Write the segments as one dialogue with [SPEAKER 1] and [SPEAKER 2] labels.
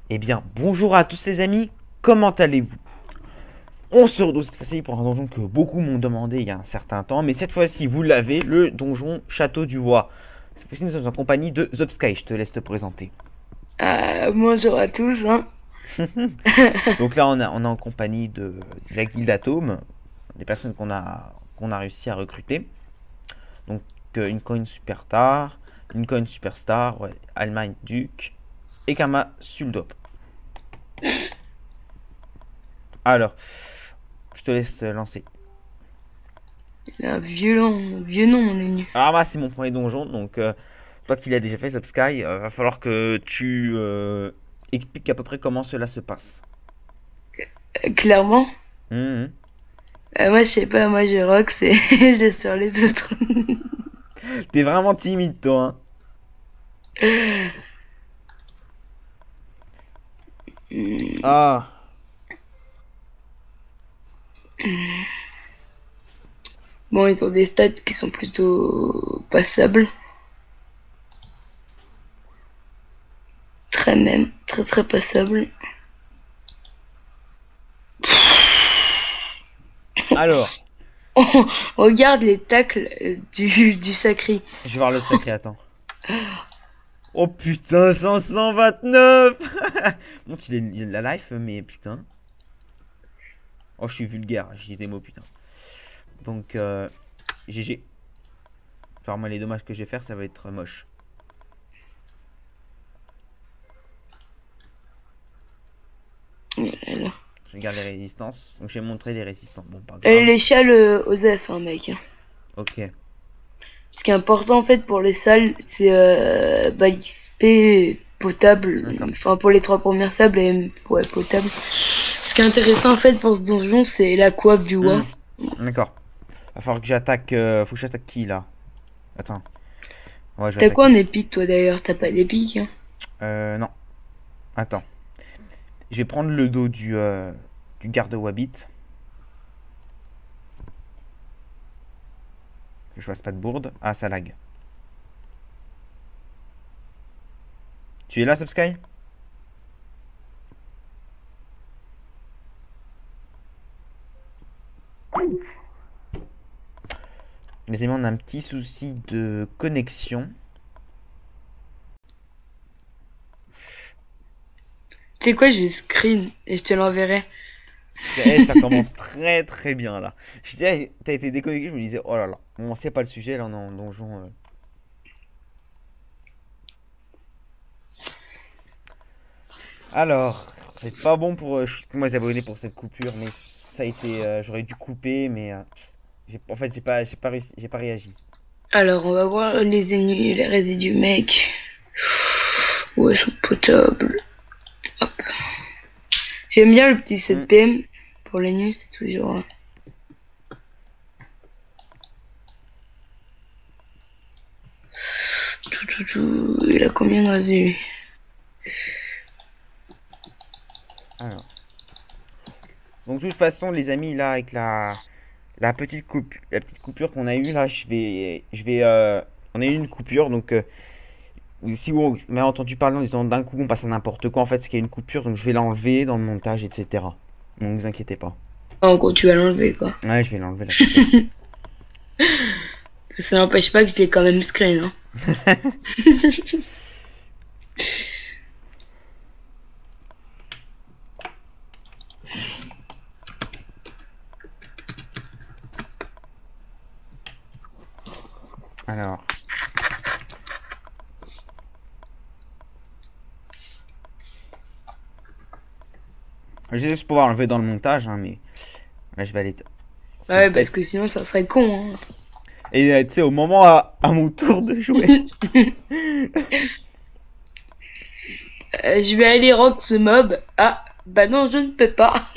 [SPEAKER 1] Eh bien, bonjour à tous les amis, comment allez-vous? On se retrouve cette fois-ci pour un donjon que beaucoup m'ont demandé il y a un certain temps, mais cette fois-ci, vous l'avez, le donjon Château du Roi. Cette fois-ci, nous sommes en compagnie de Zopsky, je te laisse te présenter.
[SPEAKER 2] Bonjour à tous, hein.
[SPEAKER 1] Donc là, on est en compagnie de la guilde Atome, des personnes qu'on a réussi à recruter. Donc, une coin superstar, une coin superstar, ouais, Allemagne Duke, et Kama Suldop. Alors, je te laisse lancer.
[SPEAKER 2] Il a un vieux nom, mon ennemi.
[SPEAKER 1] Alors moi c'est mon premier donjon, donc toi qui l'as déjà fait, Subsky, va falloir que tu expliques à peu près comment cela se passe.
[SPEAKER 2] Clairement.
[SPEAKER 1] Mhm.
[SPEAKER 2] Moi, je sais pas, moi, je rock, c'est je laisse sur les autres.
[SPEAKER 1] T'es vraiment timide toi, hein.
[SPEAKER 2] Hmm,
[SPEAKER 1] Ah,
[SPEAKER 2] Bon, ils ont des stats qui sont plutôt passables. Très même, très passables.
[SPEAKER 1] alors,
[SPEAKER 2] Regarde les tacles du sacré.
[SPEAKER 1] je vais voir le sacré, attends. Oh putain, 529. Bon, il a la life, mais putain. Oh, je suis vulgaire, j'ai des mots, putain. Donc, GG. Enfin, moi, les dommages que je vais faire, ça va être moche.
[SPEAKER 2] Voilà.
[SPEAKER 1] Je regarde les résistances. Donc, je vais montrer les résistances. Bon, pas grave.
[SPEAKER 2] L'échelle Osef, hein, mec.
[SPEAKER 1] Ok.
[SPEAKER 2] Ce qui est important en fait pour les salles, c'est l'XP potable,
[SPEAKER 1] D'accord.
[SPEAKER 2] enfin pour les trois premières salles, et ouais, potable. Ce qui est intéressant en fait pour ce donjon, c'est la coop du roi.
[SPEAKER 1] Hmm, d'accord. Va falloir que j'attaque. Faut que j'attaque qui là? Attends. Ouais, je vais
[SPEAKER 2] T'as quoi
[SPEAKER 1] attaquer.
[SPEAKER 2] en épique toi d'ailleurs? T'as pas d'épique, hein?
[SPEAKER 1] Non. Attends. Je vais prendre le dos du garde Wabbit. Que je fasse pas de bourde. Ah, ça lag. Tu es là, Subsky? Les amis, on a un petit souci de connexion.
[SPEAKER 2] Tu sais quoi, je vais screen et je te l'enverrai.
[SPEAKER 1] Eh, ça commence très très bien là. Je disais, t'as été déconnecté, je me disais, oh là là. Bon, c'est pas le sujet là, on est en donjon. Alors, c'est pas bon pour moi les abonnés pour cette coupure, mais ça a été, j'aurais dû couper, mais en fait j'ai pas réussi, j'ai pas réagi.
[SPEAKER 2] Alors on va voir les ennemis, les résidus mec. Ouais, ils sont potables. Hop. J'aime bien le petit
[SPEAKER 1] Hmm.
[SPEAKER 2] 7 PM pour les nuits, c'est toujours. Il a combien de résidus?
[SPEAKER 1] Alors, donc de toute façon les amis là avec la petite coupure qu'on a eue là, on a eu une coupure donc si vous m'avez entendu parler en disant d'un coup on passe à n'importe quoi en fait c'est qu'il y a une coupure donc je vais l'enlever dans le montage etc. Donc ne vous inquiétez pas.
[SPEAKER 2] En gros, tu vas l'enlever quoi.
[SPEAKER 1] Ouais je vais l'enlever la coupure.
[SPEAKER 2] Ça n'empêche pas que je l'ai quand même screen, hein.
[SPEAKER 1] Alors. Je vais juste pouvoir l'enlever dans le montage, hein, mais là je vais aller. C'est
[SPEAKER 2] Ouais, parce
[SPEAKER 1] bête.
[SPEAKER 2] que sinon ça serait con, hein.
[SPEAKER 1] Et tu sais, au moment à mon tour de jouer.
[SPEAKER 2] Je vais aller rock ce mob. Ah, bah non, je ne peux pas.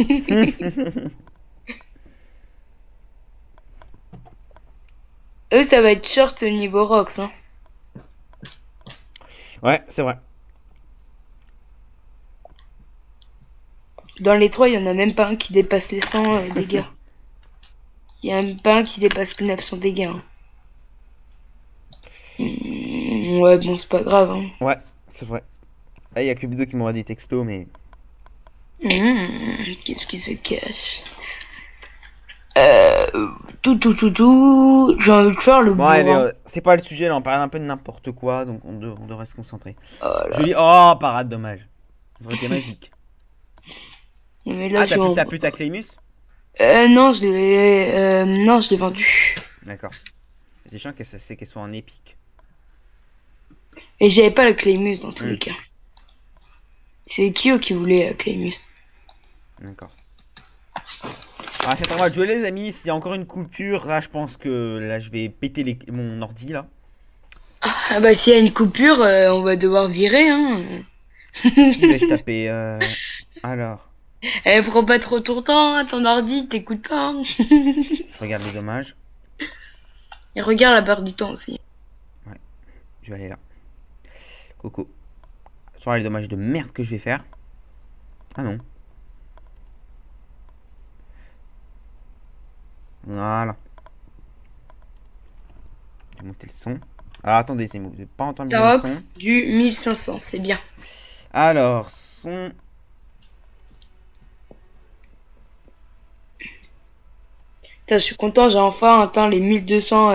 [SPEAKER 2] Eux, ça va être short au niveau rocks, hein.
[SPEAKER 1] Ouais, c'est vrai.
[SPEAKER 2] Dans les trois, il y en a même pas un qui dépasse les 100 dégâts. Il y a même pas un qui dépasse les 900 dégâts, hein. Ouais, bon, c'est pas grave, hein.
[SPEAKER 1] Ouais, c'est vrai. Ah, il y a que Bido qui m'envoie des textos, mais...
[SPEAKER 2] Qu'est-ce qui se cache? Tout. J'ai envie de faire le
[SPEAKER 1] Bon, allez,
[SPEAKER 2] bourrin.
[SPEAKER 1] c'est pas le sujet, là, on parle un peu de n'importe quoi, donc on devrait se concentrer.
[SPEAKER 2] Oh là.
[SPEAKER 1] Joli... Oh, parade, dommage. Ça aurait été magique.
[SPEAKER 2] Mais là,
[SPEAKER 1] Ah,
[SPEAKER 2] je suis en...
[SPEAKER 1] t'as plus ta Clémus?
[SPEAKER 2] Non, non, je l'ai vendu.
[SPEAKER 1] D'accord. C'est chiant qu'elle soit en épique.
[SPEAKER 2] Et j'avais pas la Clémus dans tous
[SPEAKER 1] Hmm,
[SPEAKER 2] les cas. C'est Kyo qui voulait la Clémus.
[SPEAKER 1] d'accord. Ah, c'est à moi de jouer, les amis. S'il y a encore une coupure, là, je pense que là, je vais péter mon ordi, là.
[SPEAKER 2] Ah bah s'il y a une coupure, on va devoir virer, hein.
[SPEAKER 1] Qui vais-je taper alors,
[SPEAKER 2] Elle prend pas trop ton temps, hein, ton ordi, t'écoutes pas, hein.
[SPEAKER 1] je regarde les dommages.
[SPEAKER 2] Et regarde la barre du temps aussi.
[SPEAKER 1] Ouais, je vais aller là. Coco. Sur les dommages de merde que je vais faire. Ah non. Voilà. Je vais monter le son. Alors attendez, c'est vous n'avez pas entendu le son.
[SPEAKER 2] Tarox du 1500, c'est bien.
[SPEAKER 1] Alors, son.
[SPEAKER 2] Putain, je suis content, j'ai enfin atteint les 1200.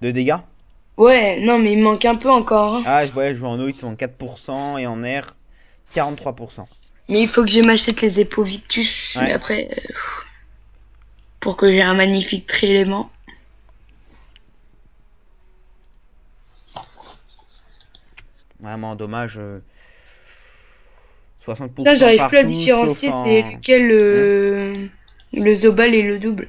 [SPEAKER 1] De dégâts.
[SPEAKER 2] Ouais, non, mais il me manque un peu encore, hein.
[SPEAKER 1] Ah, je joue en eau, il te manque 4% et en air, 43%.
[SPEAKER 2] Mais il faut que je m'achète les épaules Victus.
[SPEAKER 1] Ouais.
[SPEAKER 2] Mais après, pour que j'ai un magnifique tri-élément.
[SPEAKER 1] Vraiment dommage. 60%
[SPEAKER 2] Ça, j'arrive plus à
[SPEAKER 1] partout,
[SPEAKER 2] différencier,
[SPEAKER 1] sauf
[SPEAKER 2] c'est
[SPEAKER 1] en...
[SPEAKER 2] lequel le Zobal et le double.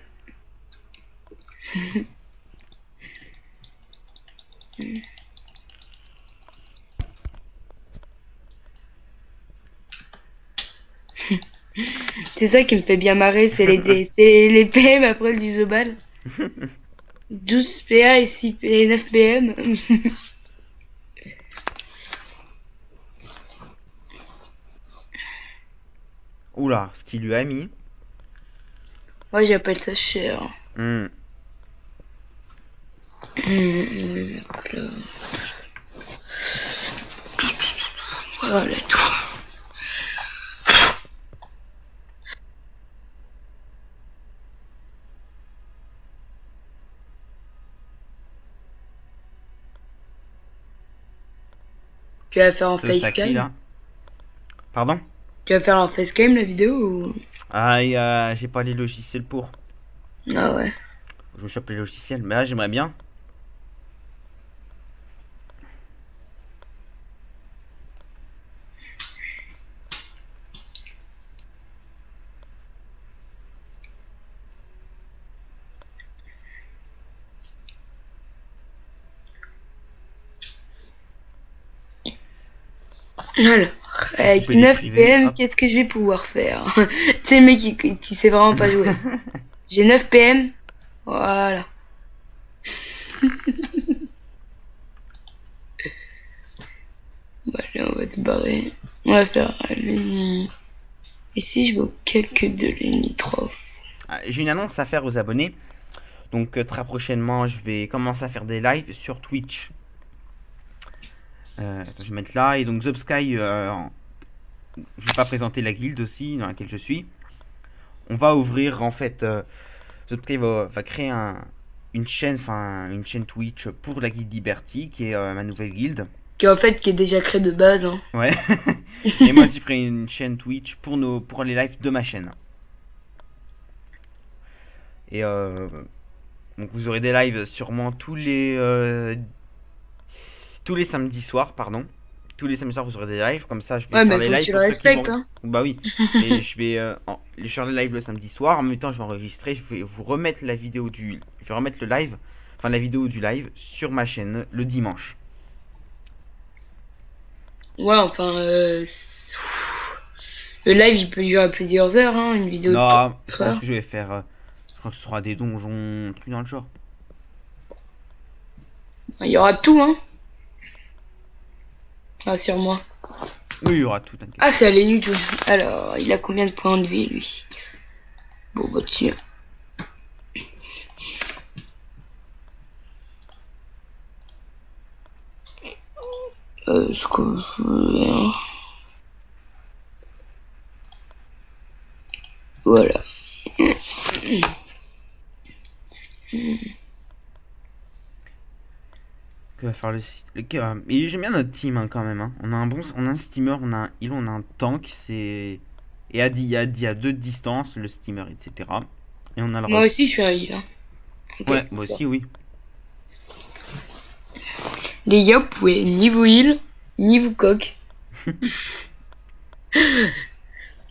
[SPEAKER 2] C'est ça qui me fait bien marrer, c'est c'est les PM après du Zobal. 12 PA et 6 et 9 PM.
[SPEAKER 1] Oula, ce qu'il lui a mis.
[SPEAKER 2] Moi, j'appelle ça cher.
[SPEAKER 1] Hmm.
[SPEAKER 2] Voilà tout. Tu vas faire en
[SPEAKER 1] Ce sacré,
[SPEAKER 2] facecam?
[SPEAKER 1] là. Pardon?
[SPEAKER 2] Tu vas faire en facecam la vidéo ou...
[SPEAKER 1] Ah, j'ai pas les logiciels pour.
[SPEAKER 2] Ah ouais.
[SPEAKER 1] Je me chope les logiciels, mais là j'aimerais bien.
[SPEAKER 2] Alors, avec
[SPEAKER 1] Couper les
[SPEAKER 2] 9
[SPEAKER 1] privés,
[SPEAKER 2] PM,
[SPEAKER 1] hop.
[SPEAKER 2] qu'est-ce que je vais pouvoir faire? Tu sais, le mec qui sait vraiment pas jouer. J'ai 9 PM. Voilà. Bon, allez, on va se barrer. On va faire l'uni. Et si je vais au calque de l'unitrophe?
[SPEAKER 1] Ah, j'ai une annonce à faire aux abonnés. Donc très prochainement, je vais commencer à faire des lives sur Twitch. Attends, je vais mettre là. Et donc Zobsky, je vais pas présenter la guilde aussi dans laquelle je suis. On va ouvrir en fait, Zobsky va créer une chaîne Twitch pour la guilde Liberty, qui est ma nouvelle guilde.
[SPEAKER 2] Qui en fait qui est déjà créé de base, hein.
[SPEAKER 1] Ouais. Et moi aussi, je ferai une chaîne Twitch pour les lives de ma chaîne. Et donc vous aurez des lives sûrement tous les samedis soirs, pardon. Tous les samedis soirs, vous aurez des lives. Comme ça, je vais
[SPEAKER 2] Ouais,
[SPEAKER 1] faire
[SPEAKER 2] mais
[SPEAKER 1] les
[SPEAKER 2] faut que
[SPEAKER 1] lives
[SPEAKER 2] tu
[SPEAKER 1] pour
[SPEAKER 2] le
[SPEAKER 1] ceux qui
[SPEAKER 2] respectes,
[SPEAKER 1] vont...
[SPEAKER 2] hein.
[SPEAKER 1] Bah oui. Et je vais faire les lives le samedi soir. En même temps, je vais enregistrer. Je vais vous remettre la vidéo du... Je vais remettre le live, enfin la vidéo du live sur ma chaîne le dimanche.
[SPEAKER 2] Ouais, enfin, le live il peut durer plusieurs heures, hein, une vidéo de
[SPEAKER 1] Non, je
[SPEAKER 2] 4
[SPEAKER 1] pense
[SPEAKER 2] heures.
[SPEAKER 1] que je vais faire... je pense que ce sera des donjons, trucs dans le genre.
[SPEAKER 2] Il y aura tout, hein. Ah, sur moi.
[SPEAKER 1] Oui, il y aura tout, t'inquiète.
[SPEAKER 2] Ah, c'est Alenu. Alors, il a combien de points de vie, lui? Bon, bah, tiens. Ce que je veux. Voilà.
[SPEAKER 1] Que va faire et j'aime bien notre team hein, quand même. Hein. On a un steamer, on a un heal, on a un tank. C'est et à 2 de distance, le steamer, etc. Et on a le
[SPEAKER 2] Moi
[SPEAKER 1] rock.
[SPEAKER 2] aussi, je suis un heal. Hein. Ok,
[SPEAKER 1] Ouais, moi
[SPEAKER 2] bonsoir.
[SPEAKER 1] aussi, oui.
[SPEAKER 2] Les gars, vous pouvez ni vous heal, ni vous coq.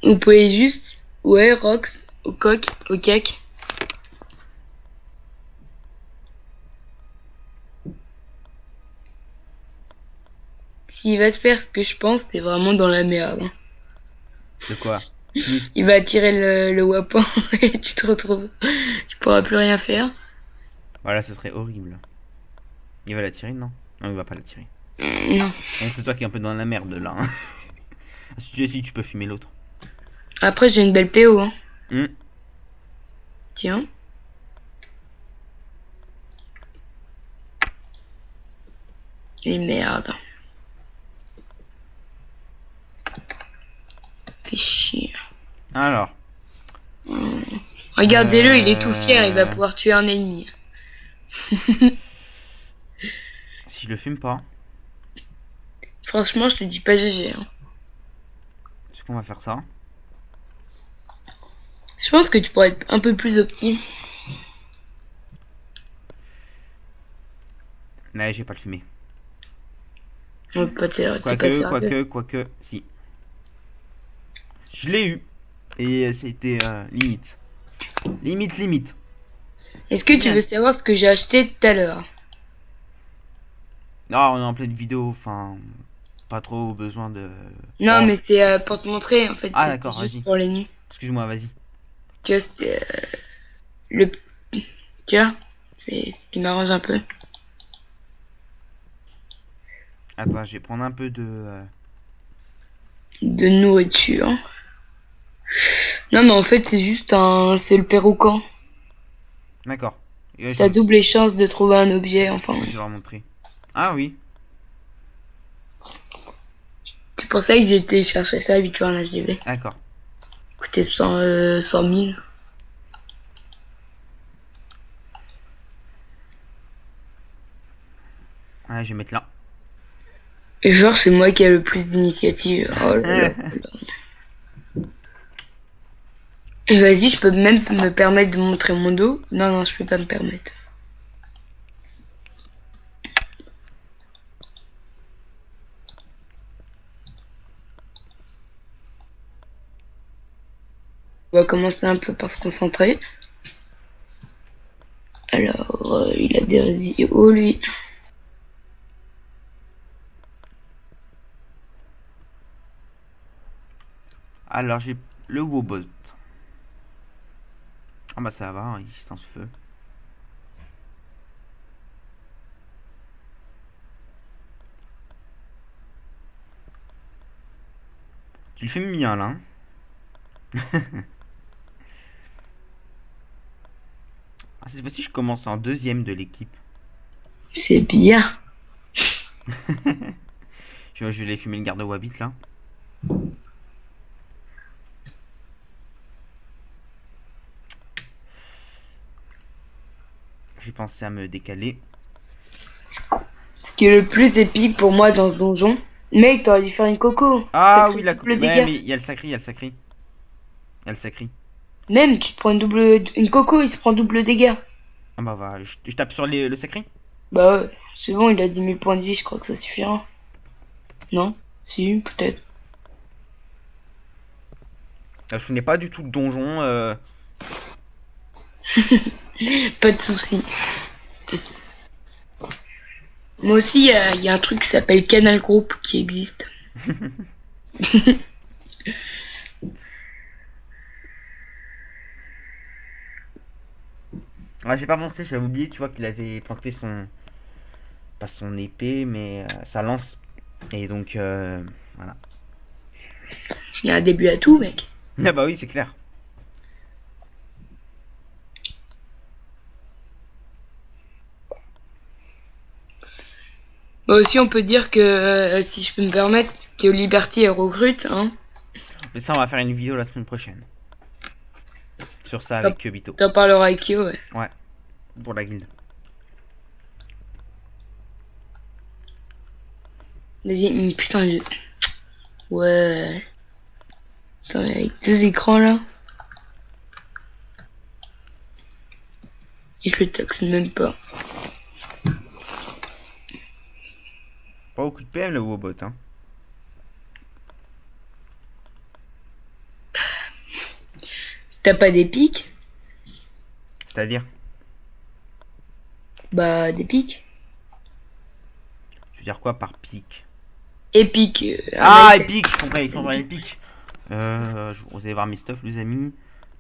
[SPEAKER 2] Vous pouvez juste, ouais, Rox, au coq, au cake. S'il va se faire ce que je pense, t'es vraiment dans la merde. Hein.
[SPEAKER 1] De quoi? Qui?
[SPEAKER 2] Il va tirer le weapon et tu te retrouves. Tu pourras plus rien faire.
[SPEAKER 1] Voilà, ce serait horrible. Il va la tirer, non? Non, il va pas la tirer.
[SPEAKER 2] Non.
[SPEAKER 1] Donc c'est toi qui es un peu dans la merde là. Hein. Si tu peux fumer l'autre.
[SPEAKER 2] Après, j'ai une belle PO. Hein.
[SPEAKER 1] Hmm.
[SPEAKER 2] Tiens. Et merde. Fais chier.
[SPEAKER 1] Alors.
[SPEAKER 2] Regardez-le, il est tout fier, il va pouvoir tuer un ennemi.
[SPEAKER 1] Si je le fume pas,
[SPEAKER 2] Franchement, je te dis pas GG. Hein.
[SPEAKER 1] est-ce qu'on va faire ça?
[SPEAKER 2] Je pense que tu pourrais être un peu plus opti.
[SPEAKER 1] Mais j'ai pas le fumer.
[SPEAKER 2] Ouais, t'es pas sérieux.
[SPEAKER 1] Quoique, si. Je l'ai eu. Et c'était limite. Limite.
[SPEAKER 2] Est-ce que tu veux savoir ce que j'ai acheté tout à l'heure?
[SPEAKER 1] Non, on est en pleine vidéo, enfin. Pas trop besoin de.
[SPEAKER 2] Non,
[SPEAKER 1] Bon.
[SPEAKER 2] mais c'est pour te montrer, en fait.
[SPEAKER 1] Ah,
[SPEAKER 2] C'est
[SPEAKER 1] d'accord,
[SPEAKER 2] juste
[SPEAKER 1] vas-y.
[SPEAKER 2] pour les nuits.
[SPEAKER 1] Excuse-moi, vas-y.
[SPEAKER 2] Tu vois, c'était le. Tu vois, c'est ce qui m'arrange un peu.
[SPEAKER 1] Attends, je vais prendre un peu
[SPEAKER 2] De nourriture. Non, mais en fait, c'est juste un. C'est le perroquet.
[SPEAKER 1] D'accord.
[SPEAKER 2] Ça double les chances de trouver un objet, enfin.
[SPEAKER 1] Je vais leur montrer. Ah oui.
[SPEAKER 2] C'est pour ça qu'ils étaient chercher ça habituellement en HDV.
[SPEAKER 1] D'accord.
[SPEAKER 2] Coûtait 100 000.
[SPEAKER 1] Ah, je vais mettre là.
[SPEAKER 2] Et genre, c'est moi qui ai le plus d'initiative. Oh là là. Vas-y, je peux même me permettre de montrer mon dos. Non, je peux pas me permettre. On va commencer un peu par se concentrer. Alors, il a des résidus, lui.
[SPEAKER 1] Alors, j'ai le Wobot. Ah bah ça va, il s'en se feu. Tu le fais bien là. Hein. Ah, cette fois-ci, je commence en deuxième de l'équipe.
[SPEAKER 2] C'est bien.
[SPEAKER 1] Je vais aller fumer le garde Wabbit là. J'ai pensé à me décaler.
[SPEAKER 2] Ce qui est le plus épique pour moi dans ce donjon. Mec, t'aurais dû faire une coco.
[SPEAKER 1] Ah
[SPEAKER 2] Ça
[SPEAKER 1] oui,
[SPEAKER 2] fait
[SPEAKER 1] la
[SPEAKER 2] double
[SPEAKER 1] mais
[SPEAKER 2] dégâts.
[SPEAKER 1] il y a le sacré, il y a le sacré. Il y a le sacré.
[SPEAKER 2] Même, tu te prends une coco, il se prend double dégâts.
[SPEAKER 1] Ah bah va, je tape sur le sacré.
[SPEAKER 2] Bah ouais, c'est bon, il a 10 000 points de vie, je crois que ça suffira. Non? Si, peut-être.
[SPEAKER 1] Je n'ai pas du tout de donjon.
[SPEAKER 2] Pas de soucis. Moi aussi, il y a un truc qui s'appelle Canal Group qui existe.
[SPEAKER 1] Ah, j'ai pas pensé, j'avais oublié, tu vois, qu'il avait planté son. Pas son épée, mais sa lance. Et donc, voilà.
[SPEAKER 2] Il y a un début à tout, mec.
[SPEAKER 1] Ah bah oui, c'est clair.
[SPEAKER 2] Bon, Bah aussi, on peut dire que, si je peux me permettre, que Liberty est recrute, hein.
[SPEAKER 1] Mais ça, on va faire une vidéo la semaine prochaine. Sur ça avec Kyoto.
[SPEAKER 2] T'en parleras avec Kyo, ouais.
[SPEAKER 1] Ouais. Pour la guilde.
[SPEAKER 2] Vas-y, putain, ouais. Attends, avec 2 écrans là. Et je le taxe même pas.
[SPEAKER 1] Pas beaucoup de PM le Wobot, hein.
[SPEAKER 2] T'as pas des pics?
[SPEAKER 1] C'est-à-dire?
[SPEAKER 2] Bah, des pics.
[SPEAKER 1] Tu veux dire quoi par pic?
[SPEAKER 2] Épique.
[SPEAKER 1] Ah, épique, je comprends épique. Vous allez voir mes stuff, les amis.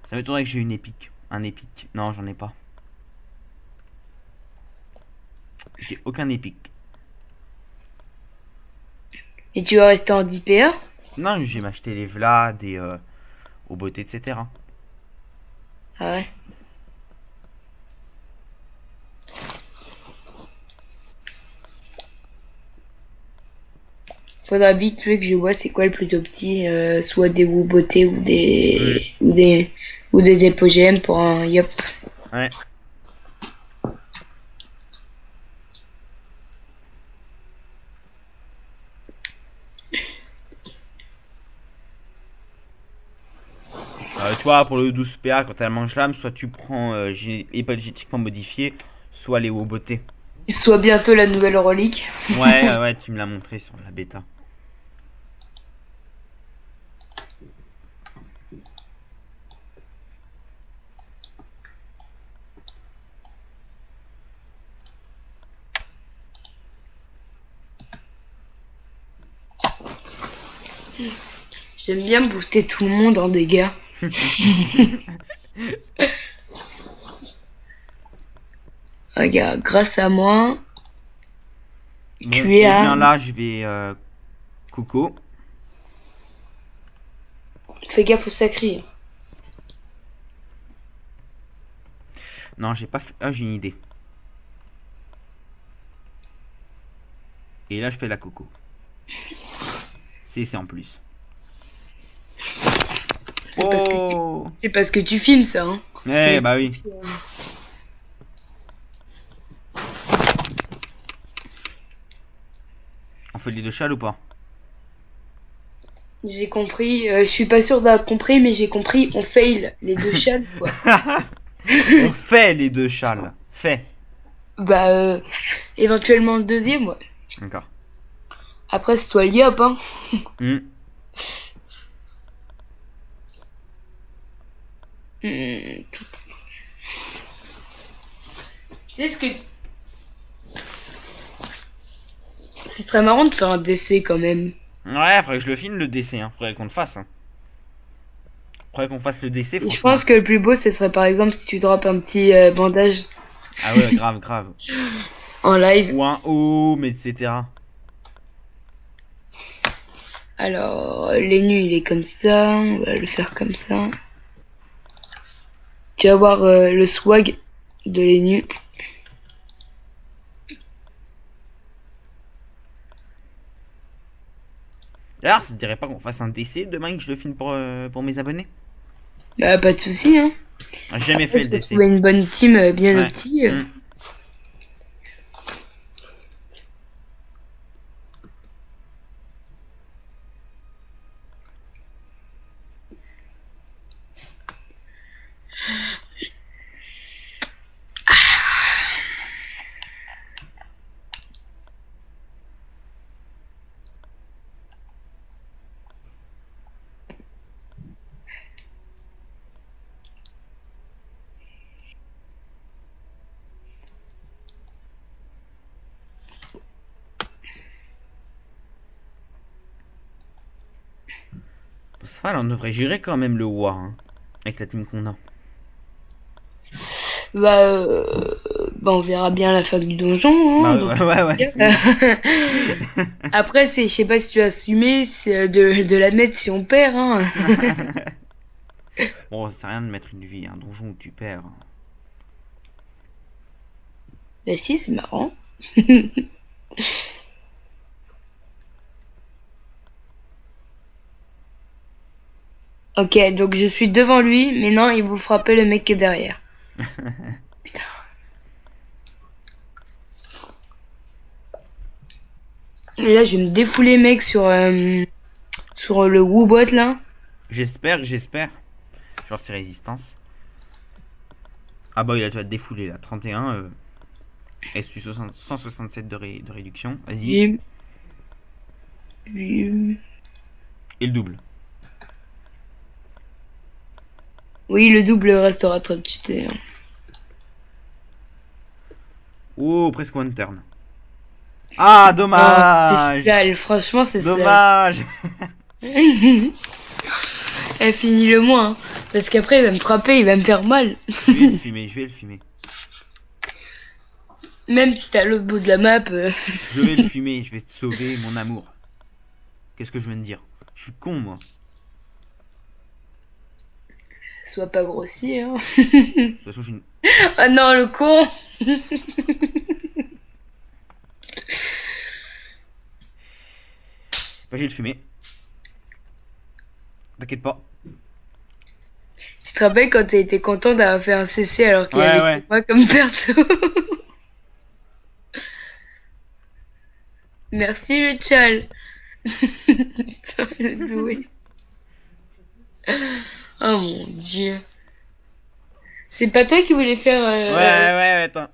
[SPEAKER 1] Ça m'étonnerait que j'ai une épique. Un épique. Non, j'en ai pas. J'ai aucun épique.
[SPEAKER 2] Et tu vas rester en 10 PA?
[SPEAKER 1] Non, je vais m'acheter les Vlad et au beauté, etc.
[SPEAKER 2] Ah ouais. Faudra vite que je vois c'est quoi le plus petit, soit des Wuboté ou des ou des épogèmes pour un yop.
[SPEAKER 1] Ouais. Tu vois, pour le 12 PA, quand elle mange l'âme, soit tu prends hypogénétiquement modifié, soit les Woboté.
[SPEAKER 2] Soit bientôt la nouvelle relique.
[SPEAKER 1] Ouais, ouais, tu me l'as montré sur la bêta.
[SPEAKER 2] J'aime bien booster tout le monde en dégâts. Regarde, grâce à moi,
[SPEAKER 1] Bon,
[SPEAKER 2] tu es
[SPEAKER 1] et
[SPEAKER 2] à...
[SPEAKER 1] bien là, je vais Coco.
[SPEAKER 2] Fais gaffe au sacré.
[SPEAKER 1] Non, j'ai pas fait... Ah, j'ai une idée. Et là, je fais la Coco. C'est en plus.
[SPEAKER 2] C'est parce que tu filmes ça, hein.
[SPEAKER 1] Ouais, bah oui. On fait les deux châles ou pas?
[SPEAKER 2] J'ai compris, je suis pas sûr d'avoir compris, mais j'ai compris, on fail les deux châles, quoi.
[SPEAKER 1] On fait les deux châles. Fait.
[SPEAKER 2] Bah, éventuellement le deuxième, ouais.
[SPEAKER 1] D'accord.
[SPEAKER 2] Après, c'est toi le yop, hein. Tu sais ce que... C'est très marrant de faire un décès quand même.
[SPEAKER 1] Ouais, faudrait que je le filme le décès, hein. Faudrait qu'on le fasse. Hein. Faudrait qu'on fasse le décès,
[SPEAKER 2] Et je pense que le plus beau, ce serait par exemple si tu drops un petit bandage.
[SPEAKER 1] Ah ouais, grave, grave.
[SPEAKER 2] En live.
[SPEAKER 1] Ou un home, etc.
[SPEAKER 2] Alors, l'enu il est comme ça, on va le faire comme ça. Tu vas voir le swag de l'enu.
[SPEAKER 1] D'ailleurs, ça te dirait pas qu'on fasse un décès demain que je le filme pour mes abonnés?
[SPEAKER 2] Bah, pas de soucis, hein.
[SPEAKER 1] J'ai jamais fait le décès.
[SPEAKER 2] Trouver une bonne team bien opti.
[SPEAKER 1] Ça va, là, on devrait gérer quand même le WoA, hein, avec la team qu'on a.
[SPEAKER 2] Bah, on verra bien à la fin du donjon. Hein,
[SPEAKER 1] bah,
[SPEAKER 2] donc...
[SPEAKER 1] ouais.
[SPEAKER 2] Après, je sais pas si tu as assumé, c'est de la mettre si on perd. Hein.
[SPEAKER 1] Bon, ça sert à rien de mettre une vie, un donjon où tu perds.
[SPEAKER 2] Bah si, c'est marrant. Ok, donc je suis devant lui, mais non, il vous frappez le mec qui est derrière. Putain. Et là, je vais me défouler, mec, sur le Woobot, là.
[SPEAKER 1] J'espère. Genre c'est résistance. Ah bah il a déjà défoulé là. 31. SU 167 de réduction. Vas-y.
[SPEAKER 2] Bim.
[SPEAKER 1] Et le double.
[SPEAKER 2] Oui, le double restera trop cheaté.
[SPEAKER 1] Oh, presque one turn. Ah,
[SPEAKER 2] Oh, c'est
[SPEAKER 1] dommage.
[SPEAKER 2] sale, franchement, c'est sale.
[SPEAKER 1] Dommage.
[SPEAKER 2] Elle finit le moins, hein, parce qu'après, il va me frapper, il va me faire mal.
[SPEAKER 1] Je vais le fumer.
[SPEAKER 2] Même si t'es à l'autre bout de la map.
[SPEAKER 1] Je vais le fumer, je vais te sauver, mon amour. Qu'est-ce que je viens de dire? Je suis con, moi.
[SPEAKER 2] Sois pas grossier, hein.
[SPEAKER 1] De toute façon, j'ai une...
[SPEAKER 2] Ah non, le con.
[SPEAKER 1] Bah, je vais le fumer. T'inquiète pas.
[SPEAKER 2] Tu te rappelles quand t'as été content d'avoir fait un CC alors qu'il y avait
[SPEAKER 1] Ouais.
[SPEAKER 2] que moi comme perso? Merci le tchal. Putain, le doué. Oh mon dieu. C'est pas toi qui voulais faire...
[SPEAKER 1] Ouais, attends.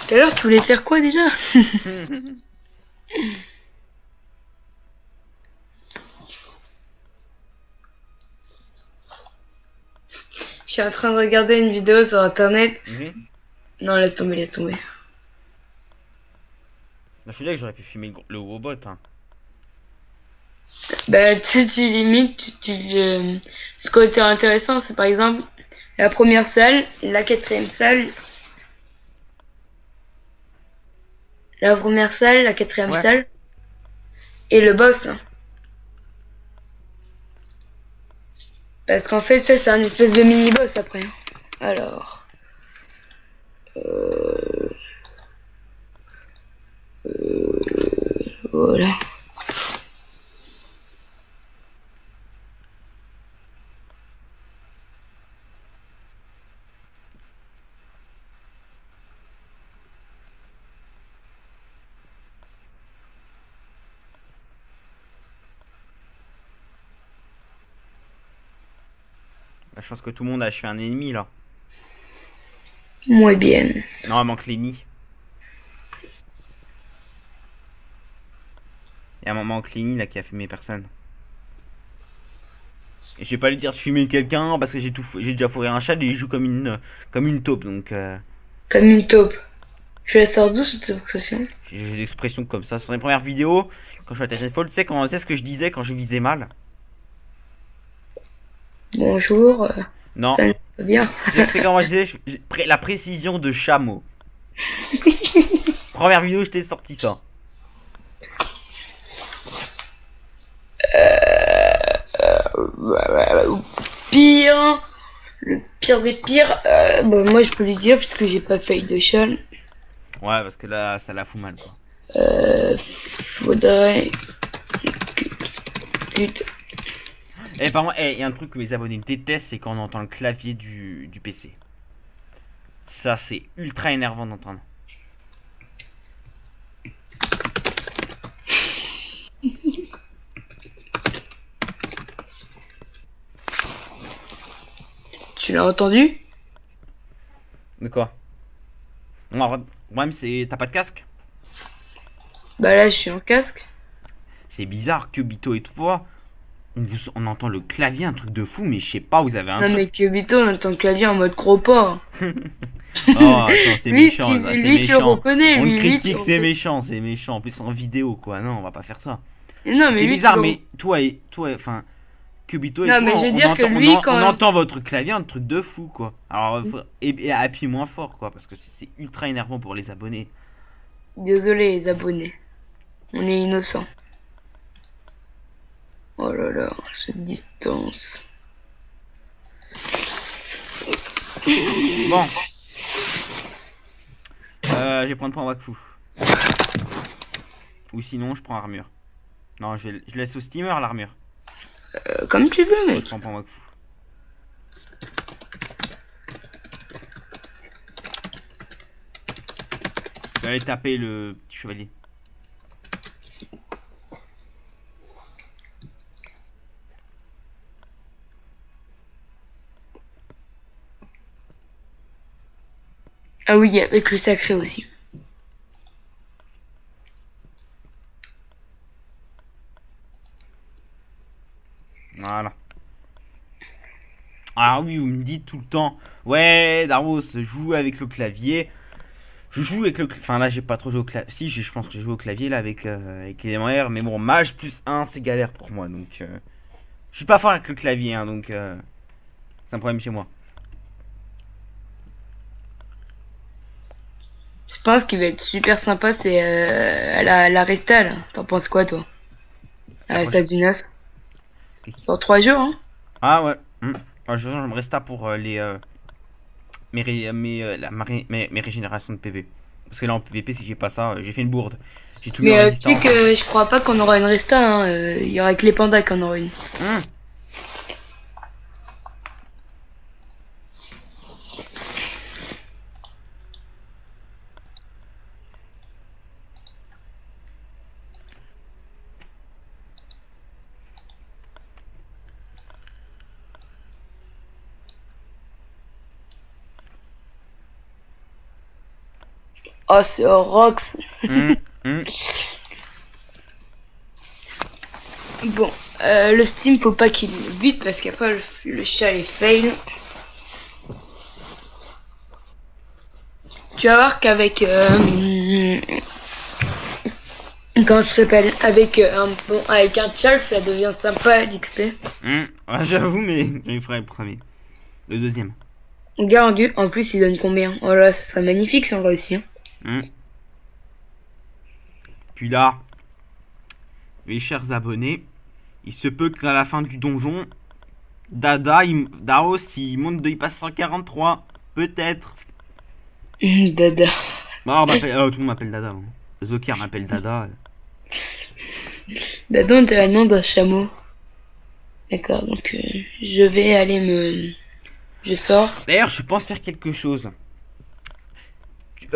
[SPEAKER 2] Tout à l'heure, tu voulais faire quoi déjà? Je suis en train de regarder une vidéo sur internet.
[SPEAKER 1] Oui.
[SPEAKER 2] Non, laisse tomber, laisse tomber.
[SPEAKER 1] Je suis là que j'aurais pu fumer le robot. Hein.
[SPEAKER 2] Bah, tu limites, ce qui aurait été intéressant, c'est par exemple la première salle, la quatrième salle, la première salle, la quatrième
[SPEAKER 1] Ouais.
[SPEAKER 2] salle, et le boss. Hein. Parce qu'en fait, ça, c'est un espèce de mini-boss après. Hein. Alors... Voilà.
[SPEAKER 1] La chance que tout le monde a achevé un ennemi là.
[SPEAKER 2] Muy bien.
[SPEAKER 1] Non, il manque Lenny. Il y a un moment Lenny là qui a fumé personne. Et je vais pas lui dire de fumer quelqu'un parce que j'ai déjà fourré un chat et il joue comme une taupe donc
[SPEAKER 2] Comme une taupe. Je la sors d'où cette expression?
[SPEAKER 1] j'ai des expressions comme ça. Sur les premières vidéos, quand je suis à Titanfall, tu sais ce que je disais quand je visais mal?
[SPEAKER 2] Bonjour.
[SPEAKER 1] Non,
[SPEAKER 2] Ça ne va bien.
[SPEAKER 1] c'est quand moi je disais la précision de chameau. Première vidéo, je t'ai sorti ça.
[SPEAKER 2] Pire. Le pire des pires. Bon, moi, je peux lui dire puisque j'ai pas fait de chat.
[SPEAKER 1] Ouais, parce que là, ça la fout mal quoi.
[SPEAKER 2] Faudrait que... Putain.
[SPEAKER 1] Et par contre, il y a un truc que mes abonnés détestent, c'est quand on entend le clavier du PC. Ça, c'est ultra énervant d'entendre.
[SPEAKER 2] Tu l'as entendu?
[SPEAKER 1] De quoi? Non, le problème, c'est... T'as pas de casque?
[SPEAKER 2] Bah là, je suis en casque.
[SPEAKER 1] C'est bizarre, Cubito et toi, on entend le clavier, un truc de fou, mais je sais pas, vous avez un
[SPEAKER 2] Non,
[SPEAKER 1] truc...
[SPEAKER 2] mais Kibito, on entend le clavier en mode gros porc.
[SPEAKER 1] Oh, attends, c'est
[SPEAKER 2] Lui,
[SPEAKER 1] méchant, là, c'est
[SPEAKER 2] lui tu le
[SPEAKER 1] méchant.
[SPEAKER 2] reconnais.
[SPEAKER 1] On
[SPEAKER 2] Lui,
[SPEAKER 1] le
[SPEAKER 2] lui, tu
[SPEAKER 1] critique,
[SPEAKER 2] le
[SPEAKER 1] c'est
[SPEAKER 2] reconnais.
[SPEAKER 1] méchant, c'est méchant. En plus, en vidéo, quoi. Non, on va pas faire ça.
[SPEAKER 2] Non, mais
[SPEAKER 1] C'est
[SPEAKER 2] lui,
[SPEAKER 1] bizarre,
[SPEAKER 2] tu le-
[SPEAKER 1] mais toi, enfin... Cubito et
[SPEAKER 2] Non,
[SPEAKER 1] toi,
[SPEAKER 2] mais je veux
[SPEAKER 1] on
[SPEAKER 2] dire que
[SPEAKER 1] entend,
[SPEAKER 2] lui, quand-
[SPEAKER 1] on entend votre clavier, un truc de fou, quoi. Alors, et appuie moins fort, quoi, parce que c'est ultra énervant pour les abonnés.
[SPEAKER 2] Désolé, les abonnés. On est innocents. Oh là là, cette distance.
[SPEAKER 1] Bon. Je vais prendre point Wakfu. Ou sinon, je prends armure. Non, je laisse au steamer l'armure.
[SPEAKER 2] Comme tu veux,
[SPEAKER 1] Je
[SPEAKER 2] mec.
[SPEAKER 1] prends pas moi que fou. Je vais aller taper le petit chevalier.
[SPEAKER 2] Ah oui, avec le sacré aussi.
[SPEAKER 1] Voilà. Ah oui, vous me dites tout le temps. Ouais, Daros, joue avec le clavier. Je joue avec le... Enfin là, j'ai pas trop joué au clavier. Si, je pense que j'ai joué au clavier là avec les R. Mais bon, mage plus 1, c'est galère pour moi. Donc, je suis pas fort avec le clavier. Hein, donc, c'est un problème chez moi.
[SPEAKER 2] Je pense qu'il va être super sympa, c'est la Resta, là. T'en penses quoi, toi? La Resta du 9. C'est dans 3 jours, hein?
[SPEAKER 1] Ah ouais. Je me resta pour mes régénérations de PV. Parce que là en PVP, si j'ai pas ça, j'ai fait une bourde. J'ai tout mis en
[SPEAKER 2] Mais tu sais
[SPEAKER 1] résistance.
[SPEAKER 2] que je crois pas qu'on aura une Resta, hein. Il y aura que les pandas qu'on aura une.
[SPEAKER 1] Hum.
[SPEAKER 2] Oh, c'est Rox.
[SPEAKER 1] Hum.
[SPEAKER 2] Bon, le Steam, faut pas qu'il bute parce qu'après le chat est fail. Tu vas voir qu'avec comment ça s'appelle, avec avec un Charles, ça devient sympa l'XP.
[SPEAKER 1] Ouais, j'avoue, mais il ferait le premier. Le deuxième.
[SPEAKER 2] Gars, en plus, il donne combien? Oh là, ça serait magnifique si on réussit. Hein.
[SPEAKER 1] Puis là, mes chers abonnés, il se peut qu'à la fin du donjon, Daros, il passe 143. Peut-être.
[SPEAKER 2] Dada.
[SPEAKER 1] Bon, tout le monde m'appelle Dada. Hein. Zoker m'appelle Dada.
[SPEAKER 2] Dada, on dirait le nom d'un chameau. D'accord, donc je vais aller me... Je sors.
[SPEAKER 1] D'ailleurs, je pense faire quelque chose. Tu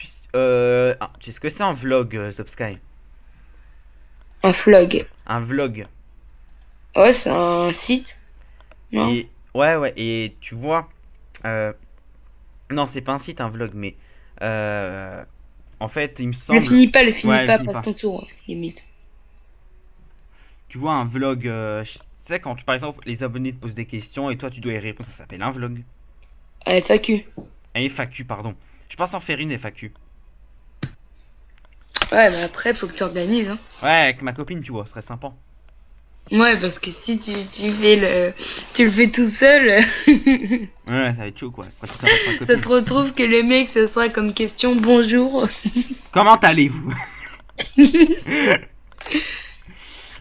[SPEAKER 1] sais ce que c'est un vlog, Zopsky?
[SPEAKER 2] Un vlog.
[SPEAKER 1] Un vlog.
[SPEAKER 2] Ouais, c'est un site. Non.
[SPEAKER 1] Et, ouais, et tu vois... non, c'est pas un site, un vlog, mais... en fait, il me semble...
[SPEAKER 2] Le finis pas,
[SPEAKER 1] Ouais,
[SPEAKER 2] passe ton tour, limite.
[SPEAKER 1] Tu vois, un vlog... tu sais, quand par exemple, les abonnés te posent des questions et toi, tu dois y répondre, ça s'appelle un vlog.
[SPEAKER 2] FAQ.
[SPEAKER 1] Un FAQ, pardon. Je pense en faire une FAQ.
[SPEAKER 2] Ouais, mais après, faut que tu organises, hein.
[SPEAKER 1] Ouais, avec ma copine, tu vois, ce serait sympa.
[SPEAKER 2] Ouais, parce que si tu fais tu le fais tout seul,
[SPEAKER 1] Ouais, ça va être chaud, quoi. Ça serait plus sympa avec ma
[SPEAKER 2] ça
[SPEAKER 1] copine.
[SPEAKER 2] te retrouve que les mecs, ce sera comme question bonjour.
[SPEAKER 1] Comment allez-vous?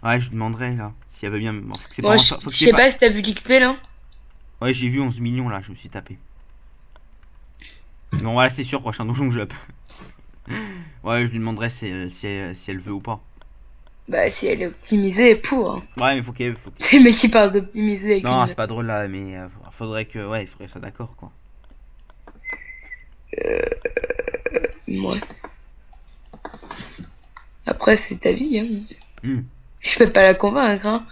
[SPEAKER 1] Ouais, je lui demanderai, là, si elle veut bien... Bon, faut que c'est
[SPEAKER 2] Bon,
[SPEAKER 1] pas...
[SPEAKER 2] je
[SPEAKER 1] faut que
[SPEAKER 2] je
[SPEAKER 1] c'est
[SPEAKER 2] sais pas si t'as vu l'XP là.
[SPEAKER 1] Ouais, j'ai vu 11 millions, là, je me suis tapé. Bon, voilà, c'est sûr, prochain donjon que j'up. Ouais, je lui demanderai si elle veut ou pas.
[SPEAKER 2] Bah, si elle est optimisée pour. Hein.
[SPEAKER 1] Ouais, mais faut qu'elle...
[SPEAKER 2] C'est le mec qui parle d'optimiser avec
[SPEAKER 1] Non,
[SPEAKER 2] une...
[SPEAKER 1] c'est pas drôle, là, mais faudrait que... Ouais, il faudrait ça d'accord, quoi.
[SPEAKER 2] Ouais. Après, c'est ta vie, hein.
[SPEAKER 1] Hmm.
[SPEAKER 2] Je peux pas la convaincre, hein.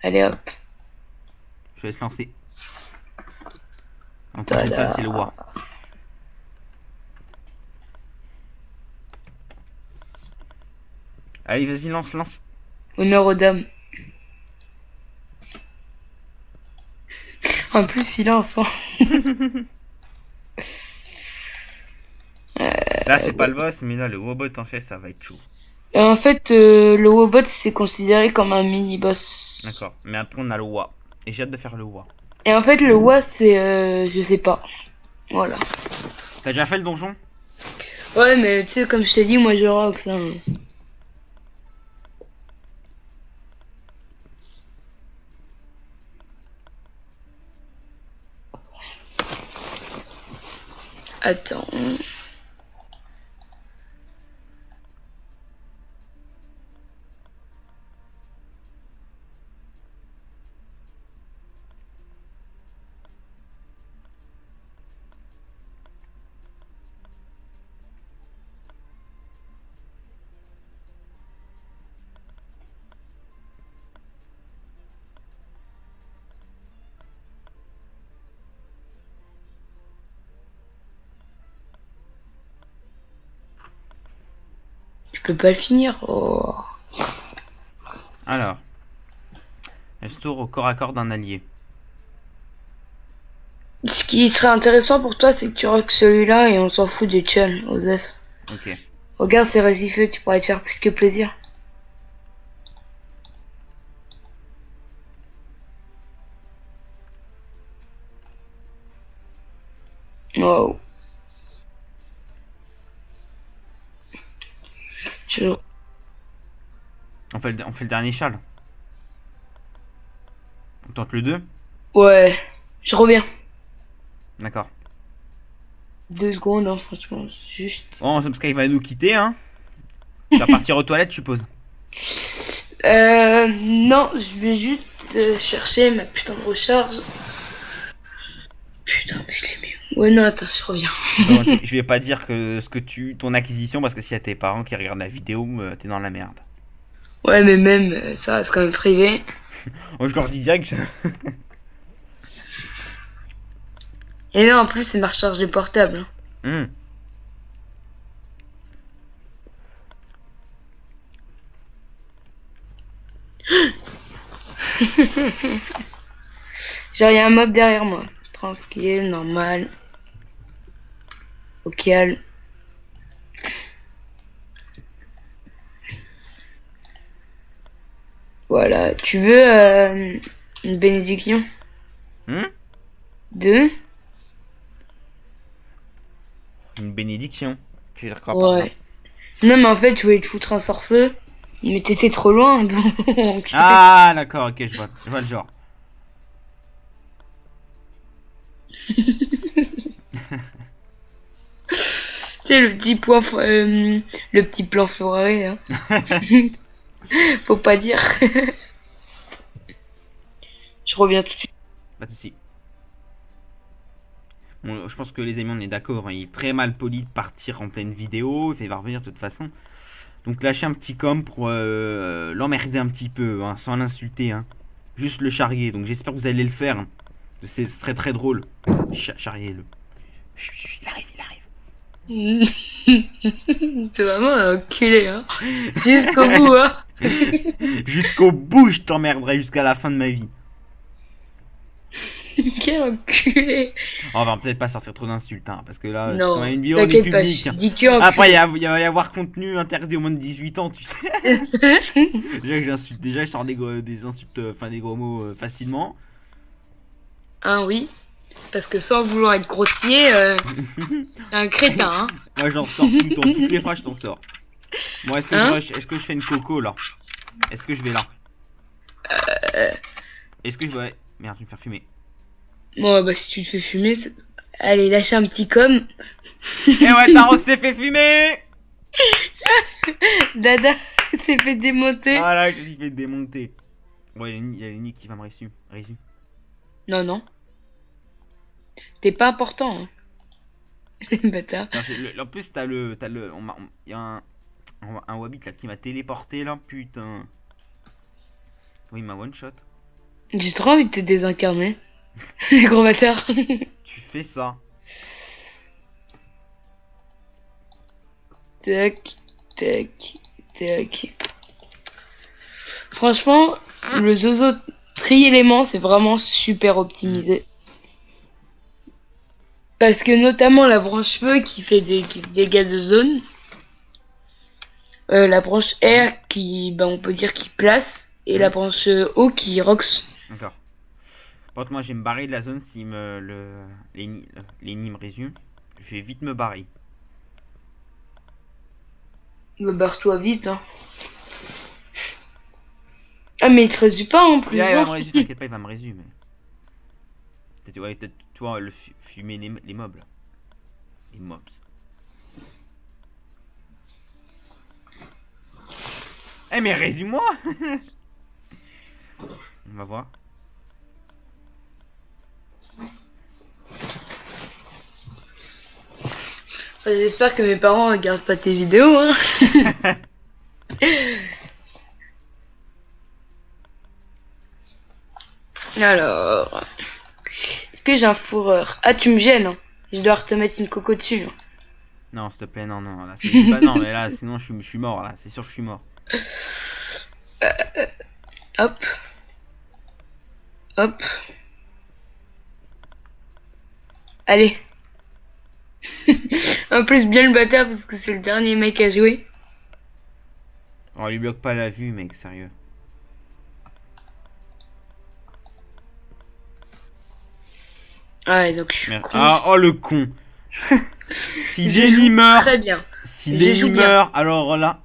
[SPEAKER 2] Allez hop.
[SPEAKER 1] Je laisse lancer. En prochaine fois, c'est le roi. Allez, vas-y, lance.
[SPEAKER 2] Honneur aux dames. En plus, silence. Hein.
[SPEAKER 1] Là, c'est pas le boss, mais là, le robot en fait, ça va être chaud.
[SPEAKER 2] En fait, le Wobot, c'est considéré comme un mini-boss.
[SPEAKER 1] D'accord. Mais après, on a le roi. Et j'ai hâte de faire le roi.
[SPEAKER 2] Et en fait, le Wa, c'est... je sais pas. Voilà.
[SPEAKER 1] T'as déjà fait le donjon?
[SPEAKER 2] Ouais, mais tu sais, comme je t'ai dit, moi, je rock ça. Hein. Attends. peux pas le finir. Oh.
[SPEAKER 1] Alors. Restaure au corps à corps d'un allié.
[SPEAKER 2] Ce qui serait intéressant pour toi, c'est que tu rock celui-là et on s'en fout du Chun, Osef.
[SPEAKER 1] Ok.
[SPEAKER 2] Regarde ces récifs, tu pourrais te faire plus que plaisir. Wow. Je...
[SPEAKER 1] On fait le dernier châle. On tente le 2.
[SPEAKER 2] Ouais, je reviens.
[SPEAKER 1] D'accord.
[SPEAKER 2] 2 secondes, hein, franchement, juste.
[SPEAKER 1] Bon, Sky va nous quitter, hein. Tu vas partir aux toilettes, je suppose.
[SPEAKER 2] Non, je vais juste chercher ma putain de recharge. Putain, mais je l'ai mis. Ouais, non, attends, je reviens.
[SPEAKER 1] Bon, je vais pas dire que ton acquisition, parce que s'il y a tes parents qui regardent la vidéo, t'es dans la merde.
[SPEAKER 2] Ouais, mais même, ça reste quand même privé.
[SPEAKER 1] Oh, je leur dis direct.
[SPEAKER 2] Et non, en plus, c'est ma recharge de portable.
[SPEAKER 1] Hmm.
[SPEAKER 2] Genre, il y a un mob derrière moi. Tranquille, normal. Au calme. Voilà. Tu veux une bénédiction?
[SPEAKER 1] Hmm.
[SPEAKER 2] 2?
[SPEAKER 1] Une bénédiction. Tu veux dire quoi par là?
[SPEAKER 2] Ouais. Non, mais en fait, je voulais te foutre un sort-feu. Mais t'étais trop loin, donc...
[SPEAKER 1] Ah, d'accord, ok, je vois le genre.
[SPEAKER 2] Tu sais, le petit point... le petit plan forêt, là. Faut pas dire. Je reviens tout de suite.
[SPEAKER 1] Pas de soucis. Bon, je pense que les amis, on est d'accord. Hein. Il est très mal poli de partir en pleine vidéo. Il va revenir de toute façon. Donc lâchez un petit com pour l'emmerder un petit peu, hein, sans l'insulter. Hein. Juste le charrier. Donc j'espère que vous allez le faire. Hein. Ce serait très drôle. Charriez-le. Il arrive, il arrive.
[SPEAKER 2] C'est vraiment un enculé, hein. Jusqu'au bout, hein.
[SPEAKER 1] Jusqu'au bout, je t'emmerderai jusqu'à la fin de ma vie.
[SPEAKER 2] Quel enculé.
[SPEAKER 1] Oh, on va peut-être pas sortir trop d'insultes, hein, parce que là, c'est
[SPEAKER 2] Non,
[SPEAKER 1] quand même une vidéo
[SPEAKER 2] t'inquiète pas,
[SPEAKER 1] publique.
[SPEAKER 2] je dis que enculé.
[SPEAKER 1] Après, il va y avoir contenu interdit aux moins de 18 ans, tu sais. Déjà, je sors des insultes, enfin des gros mots facilement.
[SPEAKER 2] Hein, oui. Parce que sans vouloir être grossier, c'est un crétin, hein.
[SPEAKER 1] Moi, j'en sors tout le temps, toutes les fois, je t'en sors. Bon, est-ce que,
[SPEAKER 2] Hein
[SPEAKER 1] est-ce que je fais une coco là? Est-ce que je vais là? Est-ce que je vais. Merde, je vais me faire fumer.
[SPEAKER 2] Bon, bah si tu te fais fumer, allez, lâche un petit com.
[SPEAKER 1] Eh ouais, Taros s'est fait fumer!
[SPEAKER 2] Dada s'est fait démonter.
[SPEAKER 1] Ah là, je me suis fait démonter. Bon, il y a Lenny qui va me résu.
[SPEAKER 2] Non, non. T'es pas important, hein. Bâtard.
[SPEAKER 1] En plus, il y a un Wabbit là qui m'a téléporté là, putain. Oui, il m'a one shot.
[SPEAKER 2] J'ai trop envie de te désincarner. Les gros bâtards.
[SPEAKER 1] Tu fais ça.
[SPEAKER 2] Tac, tac, tac. Franchement, le Zozo tri-éléments, c'est vraiment super optimisé. Parce que notamment la branche feu qui fait des dégâts de zone. La branche R qui, on peut dire, qui place. Et la branche O qui rox.
[SPEAKER 1] D'accord. Par contre, moi, je vais me barrer de la zone si l'ennemi me résume. Je vais vite me barrer.
[SPEAKER 2] Barre-toi vite, hein. Ah, mais il te résume pas en plus.
[SPEAKER 1] Il va
[SPEAKER 2] Hein.
[SPEAKER 1] me résumer, t'inquiète pas, il va me résumer. Peut-être, toi, fumer les mobs. Là. Les mobs. Eh, mais résume-moi. On va voir.
[SPEAKER 2] J'espère que mes parents regardent pas tes vidéos, hein. Alors, est-ce que j'ai un fourreur? Ah, tu me gênes, hein. Je dois te mettre une coco dessus. Hein.
[SPEAKER 1] Non, s'il te plaît, non, non, là, c'est pas... Non, mais là, sinon, je suis mort, là. C'est sûr que je suis mort.
[SPEAKER 2] Hop. Hop. Allez. En plus, bien le bâtard, parce que c'est le dernier mec à jouer.
[SPEAKER 1] On lui bloque pas la vue, mec, sérieux.
[SPEAKER 2] Ouais, donc je suis
[SPEAKER 1] Merde.
[SPEAKER 2] con.
[SPEAKER 1] Ah, oh, le con. Si
[SPEAKER 2] Je
[SPEAKER 1] Lenny
[SPEAKER 2] joue
[SPEAKER 1] meurt...
[SPEAKER 2] très bien.
[SPEAKER 1] Si
[SPEAKER 2] Je
[SPEAKER 1] Lenny
[SPEAKER 2] joue bien.
[SPEAKER 1] meurt, alors là...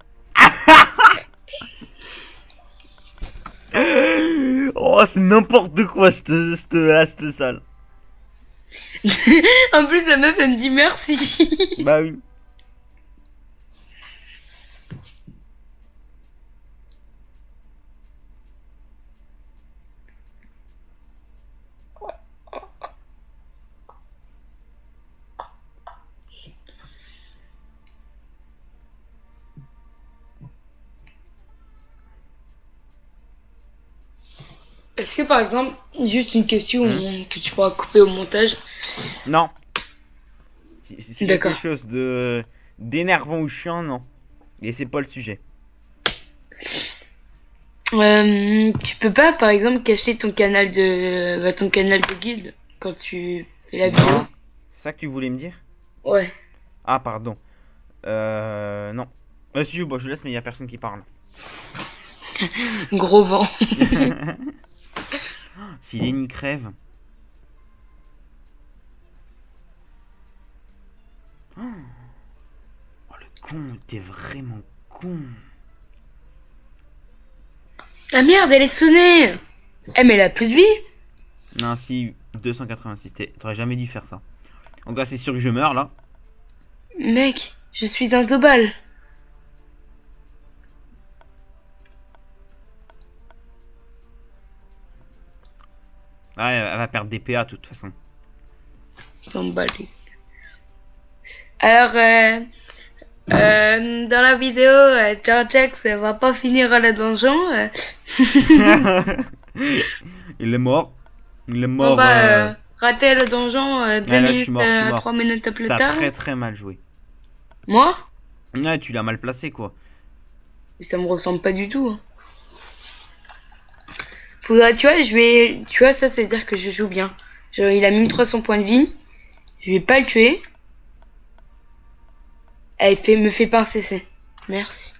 [SPEAKER 1] Oh, c'est n'importe quoi, cette salle.
[SPEAKER 2] En plus, la meuf, elle me dit merci.
[SPEAKER 1] Bah oui.
[SPEAKER 2] Est-ce que par exemple, juste une question que tu pourras couper au montage.
[SPEAKER 1] Non. Si c'est quelque
[SPEAKER 2] D'accord.
[SPEAKER 1] chose de d'énervant ou chiant, non. Et c'est pas le sujet.
[SPEAKER 2] Tu peux pas par exemple cacher ton canal de guild quand tu fais la vidéo?
[SPEAKER 1] C'est ça que tu voulais me dire?
[SPEAKER 2] Ouais.
[SPEAKER 1] Ah, pardon. Non. Si, bon, je laisse, mais il y a personne qui parle.
[SPEAKER 2] Gros vent.
[SPEAKER 1] Si Lenny crève. Oh, le con, t'es vraiment con.
[SPEAKER 2] Ah merde, elle est sonnée. Eh mais elle a plus de vie.
[SPEAKER 1] Non, si, 286, t'aurais jamais dû faire ça. En tout cas, c'est sûr que je meurs là.
[SPEAKER 2] Mec, je suis un tobal.
[SPEAKER 1] Ah, elle va perdre des PA de toute façon.
[SPEAKER 2] S'en bat lui. Alors, dans la vidéo, Jax va pas finir à la donjon.
[SPEAKER 1] Il est mort. Il est
[SPEAKER 2] On
[SPEAKER 1] mort.
[SPEAKER 2] va rater le donjon 2
[SPEAKER 1] là, je
[SPEAKER 2] minutes,
[SPEAKER 1] suis mort, je suis mort.
[SPEAKER 2] 3 minutes plus
[SPEAKER 1] T'as
[SPEAKER 2] tard.
[SPEAKER 1] très très mal joué.
[SPEAKER 2] Moi?
[SPEAKER 1] Ouais, tu l'as mal placé quoi.
[SPEAKER 2] Ça me ressemble pas du tout. Hein. Faudra, tu vois, tu vois, ça, c'est dire que je joue bien. Genre, il a 1300 points de vie. Je vais pas le tuer. Elle me fait pas un CC. Merci.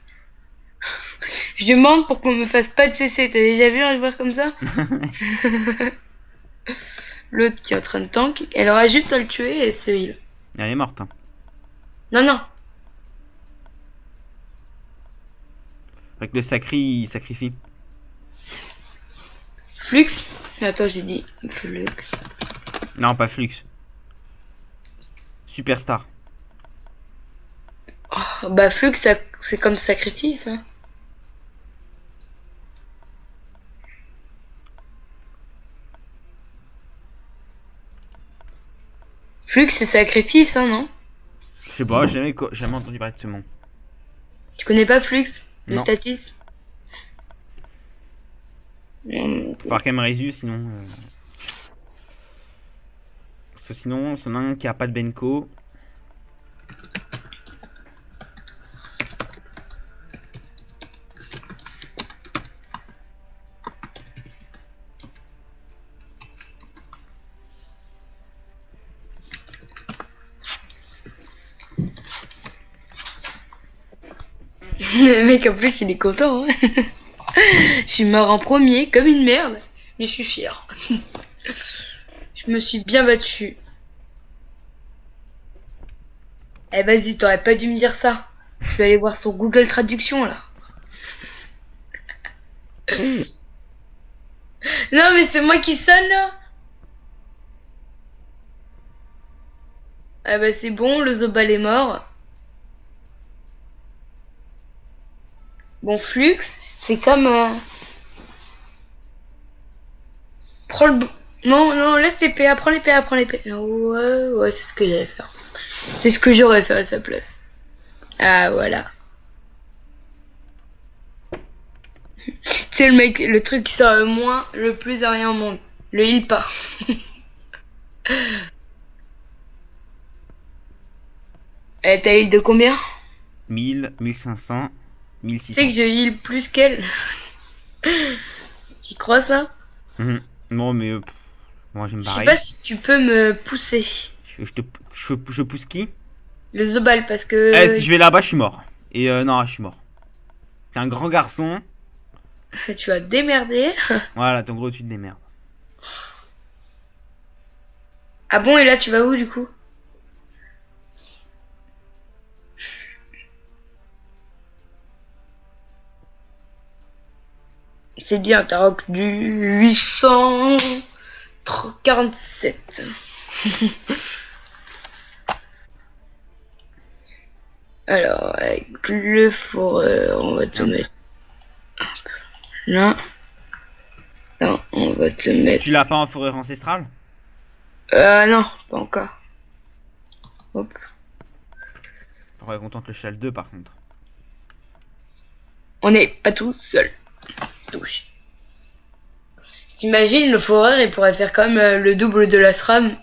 [SPEAKER 2] Je demande pour qu'on me fasse pas de CC. T'as déjà vu un joueur comme ça? L'autre qui est en train de tank. Elle aura juste à le tuer et se heal.
[SPEAKER 1] Elle est morte. Hein.
[SPEAKER 2] Non, non.
[SPEAKER 1] Avec le sacri, il sacrifie.
[SPEAKER 2] Flux. Attends, je lui dis. Flux.
[SPEAKER 1] Non, pas Flux. Superstar.
[SPEAKER 2] Oh, bah, Flux, c'est comme sacrifice. Hein. Flux, c'est sacrifice, hein, non?
[SPEAKER 1] Je sais pas, j'ai jamais entendu parler de ce nom.
[SPEAKER 2] Tu connais pas Flux de
[SPEAKER 1] Non.
[SPEAKER 2] Statis?
[SPEAKER 1] Faut falloir qu'elle me résume, sinon. Parce que sinon, c'en a un qui a pas de Benko.
[SPEAKER 2] Le mec en plus il est content. Hein. Je suis mort en premier comme une merde, mais je suis fier. Je me suis bien battu. Eh vas-y, t'aurais pas dû me dire ça. Je vais aller voir sur Google Traduction là. Non mais c'est moi qui sonne là. Ah bah c'est bon, le Zobal est mort. Bon, Flux, c'est comme... Prends le... Non, non, laisse les PA, prends les PA, prends les PA. Ouais, ouais, c'est ce que j'allais faire. C'est ce que j'aurais fait à sa place. Ah, voilà. C'est le mec, le truc qui sert le plus à rien au monde. Le heal pas. T'as heal de combien?
[SPEAKER 1] 1000, 1500,
[SPEAKER 2] Tu
[SPEAKER 1] 1600.
[SPEAKER 2] sais que je heal plus qu'elle. Tu crois ça?
[SPEAKER 1] Mhm. Non, mais moi j'aime
[SPEAKER 2] Je sais
[SPEAKER 1] pareil.
[SPEAKER 2] pas si tu peux me pousser.
[SPEAKER 1] Je pousse qui?
[SPEAKER 2] Le Zobal parce
[SPEAKER 1] Eh,
[SPEAKER 2] que
[SPEAKER 1] si je vais là-bas, je suis mort. Et non, je suis mort. T'es un grand garçon.
[SPEAKER 2] tu vas te démerder.
[SPEAKER 1] Voilà, ton gros, tu te démerdes.
[SPEAKER 2] Ah bon, et là tu vas où du coup? C'est bien, t'as Rox du 847. Alors, avec le foreur, on va te
[SPEAKER 1] Hop.
[SPEAKER 2] mettre là. Non, on va te mettre.
[SPEAKER 1] Tu l'as pas en forêt ancestrale?
[SPEAKER 2] Non, pas encore. Hop.
[SPEAKER 1] Faudrait qu'on tente le châle 2 par contre.
[SPEAKER 2] On n'est pas tout seul. Touche. T'imagines, le foreur, il pourrait faire comme le double de la SRAM.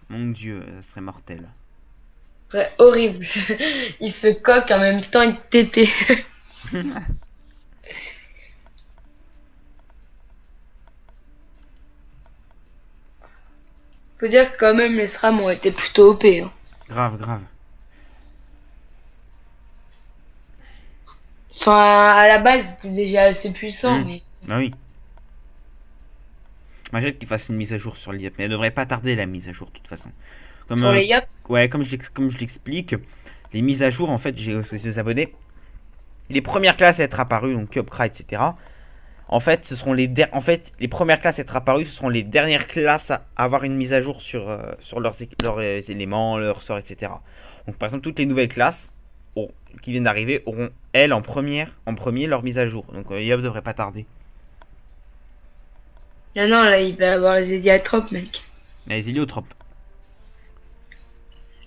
[SPEAKER 1] Mon dieu, ça serait mortel.
[SPEAKER 2] Ce serait horrible. Il se coque en même temps, il TP. Faut dire que quand même les SRAM ont été plutôt OP. Hein.
[SPEAKER 1] Grave, grave.
[SPEAKER 2] Enfin, à la base, c'était déjà assez puissant, mais
[SPEAKER 1] Ah oui. Imagine qu'ils fassent une mise à jour sur l'IAP. Mais elle devrait pas tarder la mise à jour de toute façon. Comme,
[SPEAKER 2] sur les yaps,
[SPEAKER 1] ouais, comme je l'explique, les mises à jour, en fait, j'ai aux abonnés. Les premières classes à être apparues, donc Cupcra, etc. En fait, ce seront en fait, les premières classes à être apparues, ce seront les dernières classes à avoir une mise à jour sur leurs éléments, leurs sorts, etc. Donc, par exemple, toutes les nouvelles classes qui viennent d'arriver auront, elles, en premier, leur mise à jour. Donc, IAP devrait pas tarder.
[SPEAKER 2] non, non, là, il va avoir les héliotropes, mec.
[SPEAKER 1] Les héliotropes.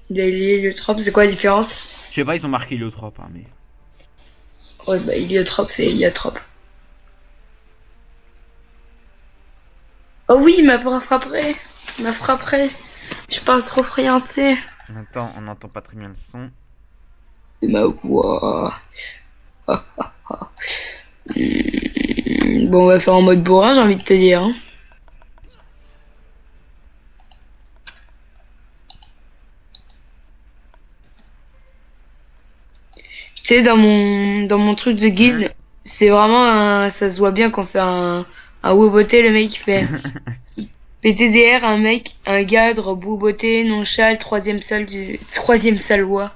[SPEAKER 2] Les héliotropes, c'est quoi la différence?
[SPEAKER 1] Je sais pas, ils ont marqué héliotropes, hein, mais.
[SPEAKER 2] Ouais, bah, héliotrope, c'est héliotrope. Oh oui, il m'a frappé. Il m'a frappé. Je parle trop frianté.
[SPEAKER 1] Attends, on n'entend pas très bien le son.
[SPEAKER 2] Ma voix. Bon, on va faire en mode bourrin, j'ai envie de te dire. Hein. Tu sais, dans mon truc de guide, c'est vraiment ça se voit bien qu'on fait un Woboté, le mec il fait PTDR, un mec, un gadre, Woboté, nonchal, troisième salle voix.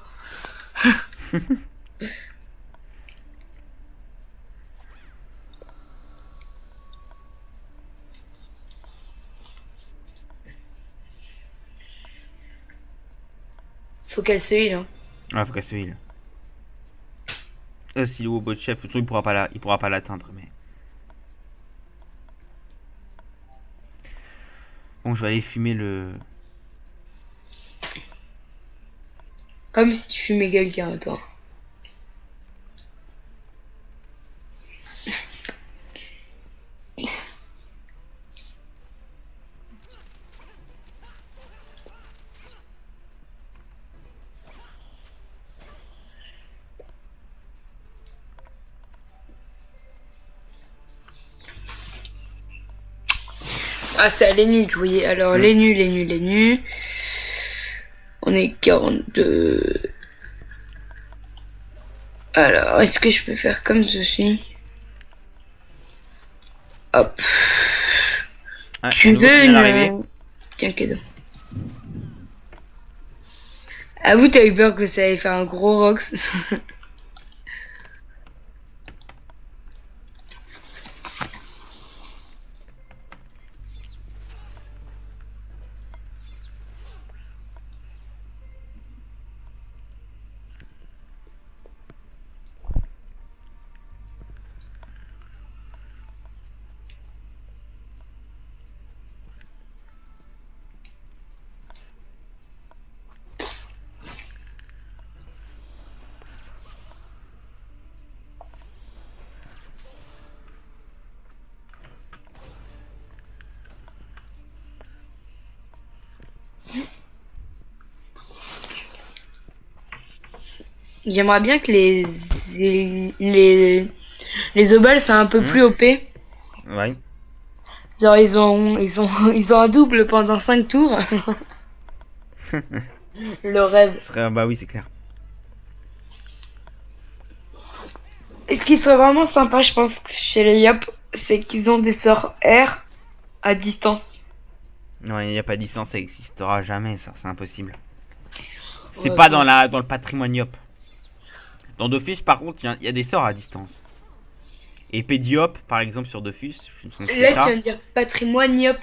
[SPEAKER 2] Faut qu'elle se heal, hein.
[SPEAKER 1] Ah, faut qu'elle se heal. Si le robot de chef, de toute façon, il pourra pas l'atteindre, mais. Bon, je vais aller fumer le.
[SPEAKER 2] Comme si tu fumais quelqu'un, toi. Ah, c'était les nuls, vous voyez. Alors, les nuls. On est 42. Alors, est-ce que je peux faire comme ceci? Hop.
[SPEAKER 1] Ah,
[SPEAKER 2] Tu veux une... Tiens, cadeau. Avoue, t'as eu peur que ça allait faire un gros rox. J'aimerais bien que les obals soient un peu plus OP.
[SPEAKER 1] Ouais.
[SPEAKER 2] Genre ils ont un double pendant 5 tours. Le rêve.
[SPEAKER 1] Ce serait... Bah oui, c'est clair.
[SPEAKER 2] Et ce qui serait vraiment sympa, je pense, chez les Yop, c'est qu'ils ont des sorts R à distance.
[SPEAKER 1] Non, il n'y a pas de licence, ça existera jamais, ça, c'est impossible. C'est
[SPEAKER 2] Ouais,
[SPEAKER 1] pas
[SPEAKER 2] bon.
[SPEAKER 1] dans le patrimoine Yop. Dans Dofus, par contre, il y a des sorts à distance. Et Pédiop, par exemple, sur Dofus, je me souviens que c'est
[SPEAKER 2] Là, tu
[SPEAKER 1] ça.
[SPEAKER 2] viens de dire patrimoine Yop.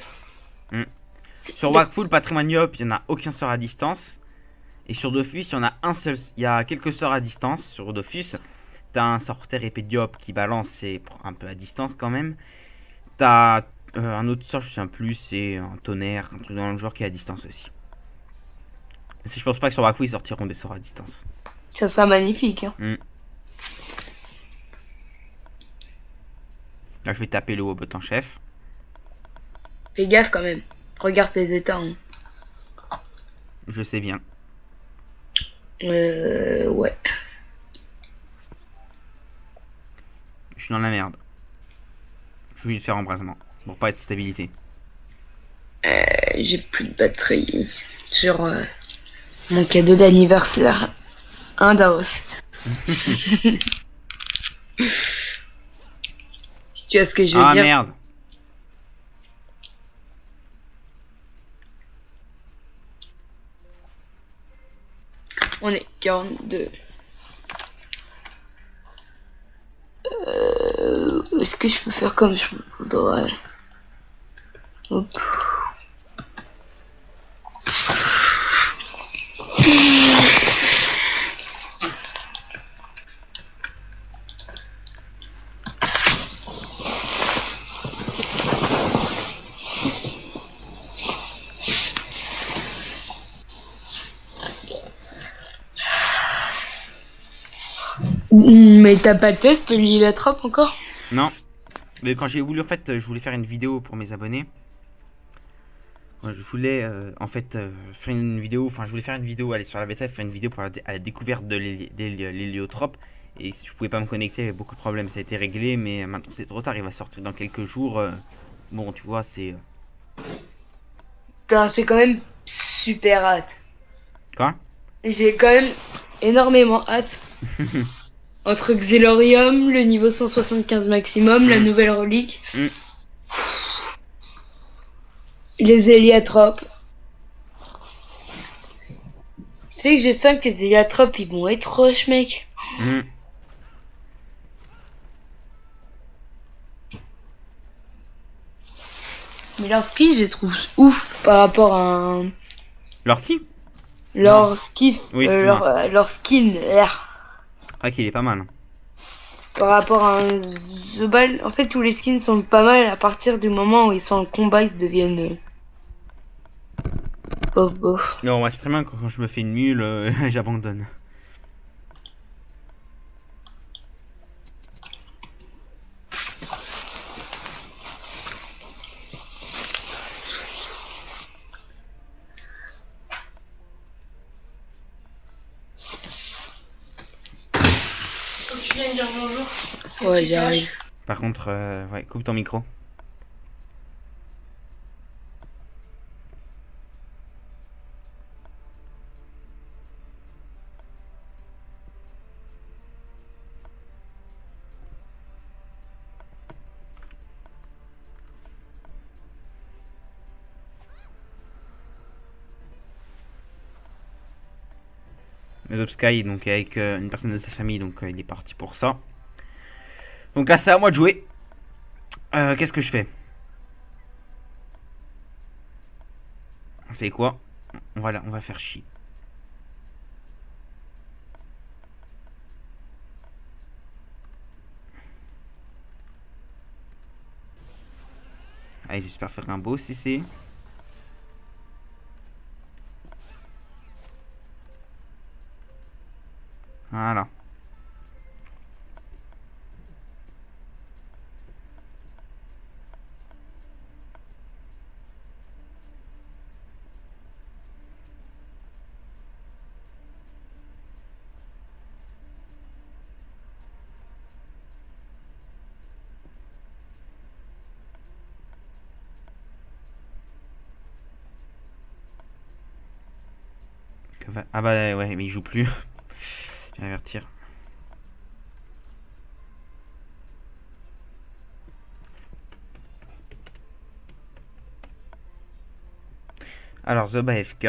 [SPEAKER 1] Sur Wakfu, patrimoine Yop, il n'y en a aucun sort à distance. Et sur Dofus, il y en a un seul. Il y a quelques sorts à distance. Sur Dofus, t'as un sort Terre épée Diop qui balance, c'est un peu à distance quand même. T'as un autre sort, je sais plus, c'est un tonnerre, un truc dans le genre qui est à distance aussi. Mais je pense pas que sur Wakfu ils sortiront des sorts à distance.
[SPEAKER 2] Ça serait magnifique. Hein.
[SPEAKER 1] Là, je vais taper le Wobot en chef.
[SPEAKER 2] Fais gaffe quand même. Regarde tes états. Hein.
[SPEAKER 1] Je sais bien.
[SPEAKER 2] Ouais.
[SPEAKER 1] Je suis dans la merde. Je vais lui faire embrasement pour pas être stabilisé.
[SPEAKER 2] J'ai plus de batterie sur mon cadeau d'anniversaire. Un Davos. Si tu vois ce que je veux
[SPEAKER 1] Ah
[SPEAKER 2] dire.
[SPEAKER 1] merde.
[SPEAKER 2] On est 42. Est-ce que je peux faire comme je voudrais? Hop. Mais t'as pas de test l'iliotrope encore?
[SPEAKER 1] Non. Mais quand j'ai voulu, en fait, je voulais faire une vidéo pour mes abonnés. Je voulais faire une vidéo, enfin je voulais faire une vidéo, aller sur la VTF, faire une vidéo pour à la découverte de l'héliotropes. Et si je pouvais pas me connecter, il y avait beaucoup de problèmes, ça a été réglé, mais maintenant c'est trop tard, il va sortir dans quelques jours. Bon, tu vois, c'est...
[SPEAKER 2] J'ai quand même super hâte.
[SPEAKER 1] Quoi?
[SPEAKER 2] J'ai quand même énormément hâte. Entre Xelorium, le niveau 175 maximum, la nouvelle relique, les héliotropes. Tu sais que je sens que les héliotropes ils vont être roches, mec. Mais leur skin, je les trouve ouf par rapport à un...
[SPEAKER 1] L'ortie?
[SPEAKER 2] Leur skiff,
[SPEAKER 1] Oui,
[SPEAKER 2] leur skin,
[SPEAKER 1] Ah, qu'il est pas mal.
[SPEAKER 2] par rapport à un Zobal. En fait, tous les skins sont pas mal à partir du moment où ils sont en combat, ils deviennent bof bof.
[SPEAKER 1] Non, moi c'est très bien quand je me fais une mule, j'abandonne.
[SPEAKER 2] Tu viens de dire bonjour. Ouais, j'arrive.
[SPEAKER 1] Par contre, ouais, coupe ton micro. Sky, donc avec une personne de sa famille, donc il est parti pour ça. Donc là, c'est à moi de jouer. Qu'est-ce que je fais? Vous savez quoi? On va faire chier. Allez, j'espère faire un beau CC. Voilà. Ah bah ouais, mais il joue plus. Je vais avertir. Alors, Zob AFK.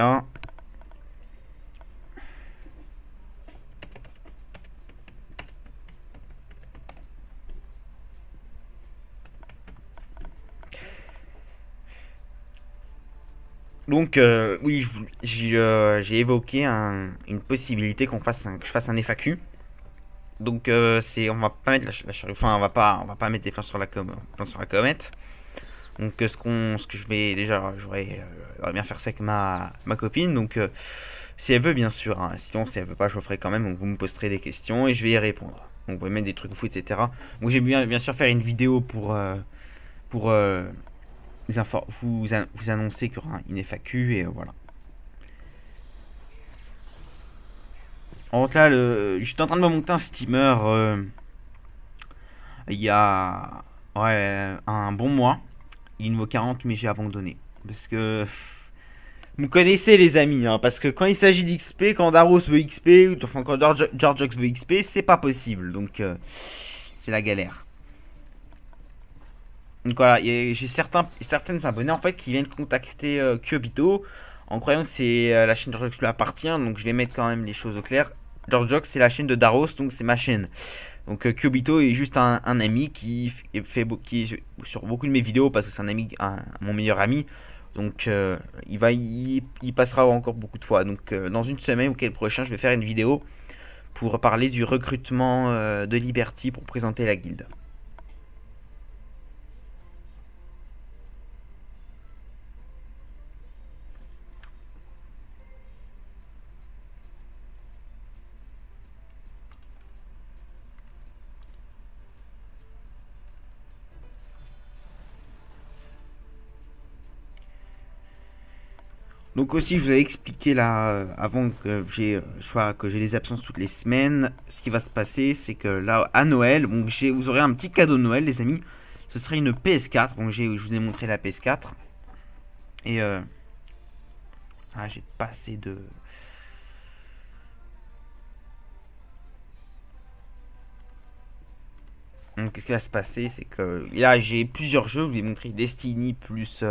[SPEAKER 1] Donc, oui, j'ai évoqué une possibilité que je fasse un FAQ. Donc, on va pas mettre enfin, on va pas mettre des plans sur plans sur la comète. Donc, ce que je vais déjà, j'aurais bien faire ça avec ma copine. Donc, si elle veut, bien sûr. Hein. Sinon, si elle veut pas, je le ferai quand même. Donc, vous me poserez des questions et je vais y répondre. Donc, vous pouvez mettre des trucs fous, etc. Donc, j'ai bien sûr faire une vidéo pour vous annoncer qu'il y aura une FAQ et voilà. En fait, là, j'étais en train de me monter un steamer il y a un bon mois. Il me vaut 40, mais j'ai abandonné. Parce que vous connaissez les amis, hein, parce que quand il s'agit d'XP, quand Daros veut XP, ou enfin quand Georgeox veut XP, c'est pas possible. Donc c'est la galère. Donc voilà, j'ai certaines abonnés en fait qui viennent contacter Kyobito en croyant que c'est la chaîne Georgeox lui appartient. Donc je vais mettre quand même les choses au clair. Georgeox c'est la chaîne de Daros, donc c'est ma chaîne. Donc Kyobito est juste un ami qui est sur beaucoup de mes vidéos parce que c'est un ami, mon meilleur ami. Donc il passera encore beaucoup de fois. Donc dans une semaine ou quel prochain, je vais faire une vidéo pour parler du recrutement de Liberty pour présenter la guilde. Donc aussi, je vous avais expliqué là, avant que j'ai des absences toutes les semaines, ce qui va se passer, c'est que là, à Noël, donc vous aurez un petit cadeau de Noël, les amis. Ce serait une PS4. Donc je vous ai montré la PS4. Et j'ai pas assez de... Donc qu'est-ce qui va se passer, c'est que là, j'ai plusieurs jeux. Je vous ai montré Destiny plus...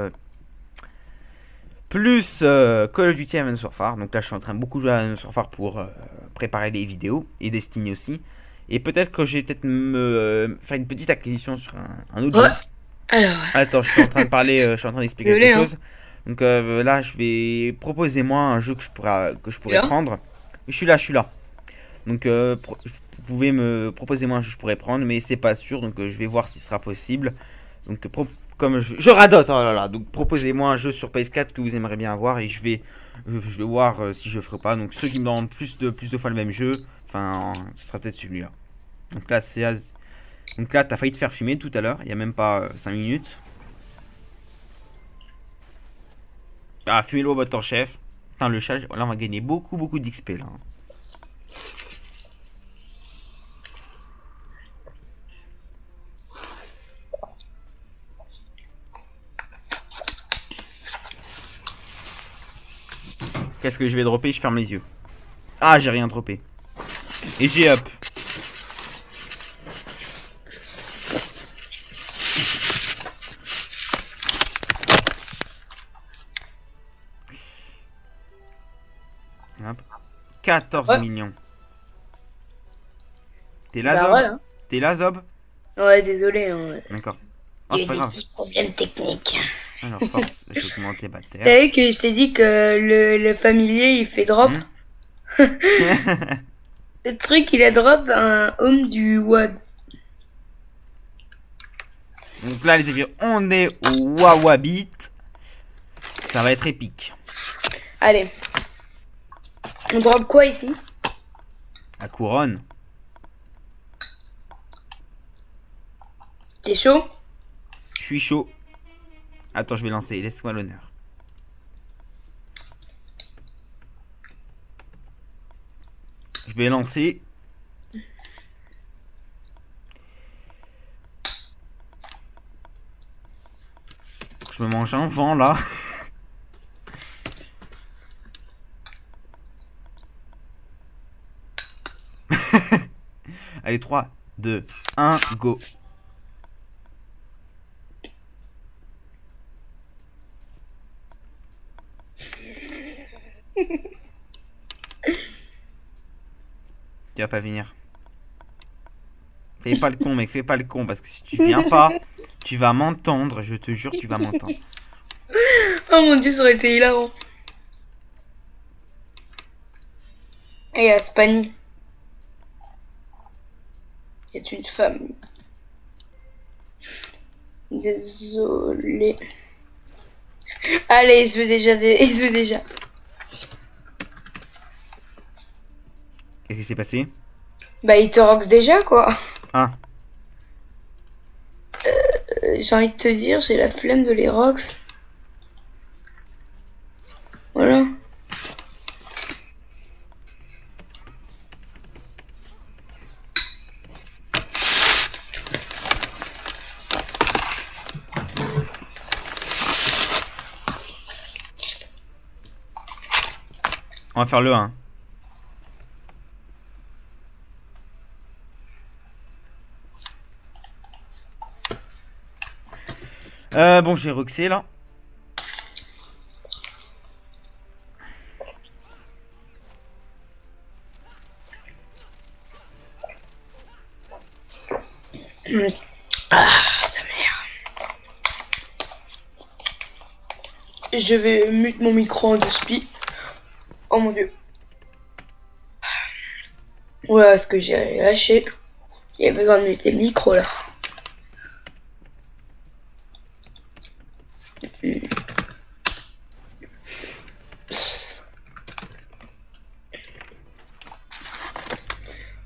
[SPEAKER 1] Call of Duty Advanced Warfare. Donc là je suis en train de beaucoup jouer à Advanced Warfare pour préparer les vidéos. Et Destiny aussi. Et peut-être que je vais peut-être me faire une petite acquisition sur un autre jeu.
[SPEAKER 2] Alors.
[SPEAKER 1] Attends, je suis en train de parler, je suis en train d'expliquer quelque chose. Donc là je vais... Proposez-moi un jeu que je pourrais prendre. Je suis là. Donc vous pouvez me proposer moi un jeu que je pourrais prendre. Mais c'est pas sûr. Donc je vais voir si ce sera possible. Donc comme je radote, oh là là. Donc proposez-moi un jeu sur PS4 que vous aimeriez bien avoir et je vais voir si je le ferai pas. Donc ceux qui me demandent plus de fois le même jeu, enfin, ce sera peut-être celui-là. Donc là, donc là, t'as failli te faire fumer tout à l'heure, il y a même pas 5 minutes. Ah, fumer le robot en chef. Putain, le chat, là on va gagner beaucoup d'XP là. Qu'est-ce que je vais dropper? Je ferme les yeux. Ah, j'ai rien droppé. Et j'ai up. Hop. 14 millions. T'es là, Zob?
[SPEAKER 2] Hein.
[SPEAKER 1] T'es là, Zob?
[SPEAKER 2] Ouais, désolé. Hein.
[SPEAKER 1] D'accord.
[SPEAKER 2] Oh, il y a des petits problèmes techniques.
[SPEAKER 1] Alors, force, je vais augmenter bataire.
[SPEAKER 2] T'as vu que je t'ai dit que le familier il fait drop? Le truc il a drop un home du WAD.
[SPEAKER 1] Donc là les amis, on est au Wawabit. Ça va être épique.
[SPEAKER 2] Allez. On drop quoi ici?
[SPEAKER 1] La couronne.
[SPEAKER 2] T'es chaud?
[SPEAKER 1] Je suis chaud. Attends, je vais lancer, laisse-moi l'honneur. Je vais lancer. Je me mange un vent là. Allez, 3, 2, 1, go. Tu vas pas venir. Fais pas le con, mec, fais pas le con, parce que si tu viens pas, tu vas m'entendre, je te jure, tu vas m'entendre.
[SPEAKER 2] Oh mon dieu, ça aurait été hilarant. Et à Spani. Il y a une femme. Désolé. Allez, il se veut déjà. Il se veut déjà.
[SPEAKER 1] Qu'est-ce qui s'est passé?
[SPEAKER 2] Bah, il te rox déjà, quoi.
[SPEAKER 1] Ah.
[SPEAKER 2] J'ai envie de te dire, j'ai la flemme de les rox. Voilà.
[SPEAKER 1] On va faire le 1. Bon, j'ai roxé là.
[SPEAKER 2] Ah, sa mère. Je vais mute mon micro en 2 spi. Oh mon dieu. Voilà ce que j'ai lâché. Il y a besoin de muter le micro là.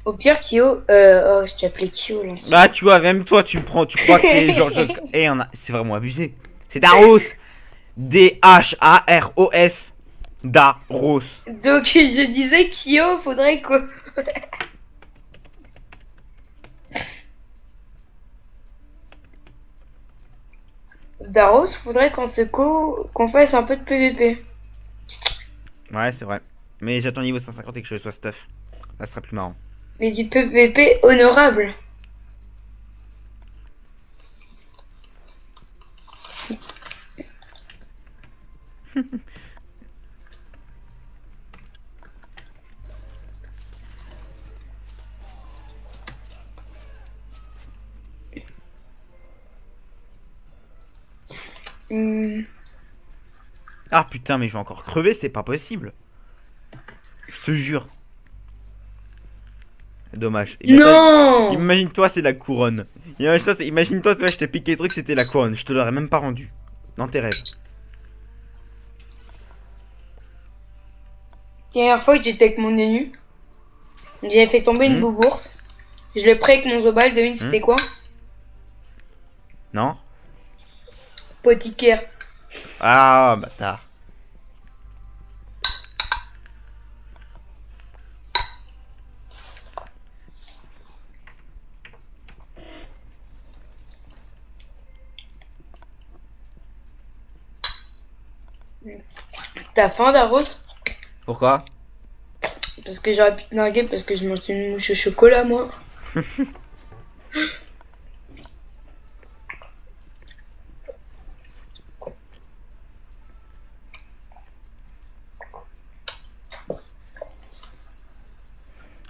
[SPEAKER 2] Au pire, Kyo, oh, je t'ai appelé Kyo là.
[SPEAKER 1] Bah, tu vois, même toi, tu me prends, tu crois que c'est genre. Eh, c'est vraiment abusé. C'est Daros. D-H-A-R-O-S. Daros.
[SPEAKER 2] Donc, je disais, Kyo, faudrait que. Daros, faudrait qu'on fasse un peu de PVP.
[SPEAKER 1] Ouais, c'est vrai. Mais j'attends niveau 150 et que je sois stuff. Ça sera plus marrant.
[SPEAKER 2] Mais du PVP honorable.
[SPEAKER 1] Ah putain, mais je vais encore crever, c'est pas possible. Je te jure. Dommage.
[SPEAKER 2] Non.
[SPEAKER 1] Imagine-toi, c'est la couronne. Imagine-toi, je t'ai piqué le truc, c'était la couronne. Je te l'aurais même pas rendu. Dans tes rêves.
[SPEAKER 2] La dernière fois que j'étais avec mon élu, j'ai fait tomber une boubourse. Je l'ai pris avec mon zobal, devine c'était quoi?
[SPEAKER 1] Non?
[SPEAKER 2] Poticaire.
[SPEAKER 1] Ah, bâtard.
[SPEAKER 2] T'as faim, Daros?
[SPEAKER 1] Pourquoi?
[SPEAKER 2] Parce que j'aurais pu te narguer parce que je mange une mouche au chocolat, moi.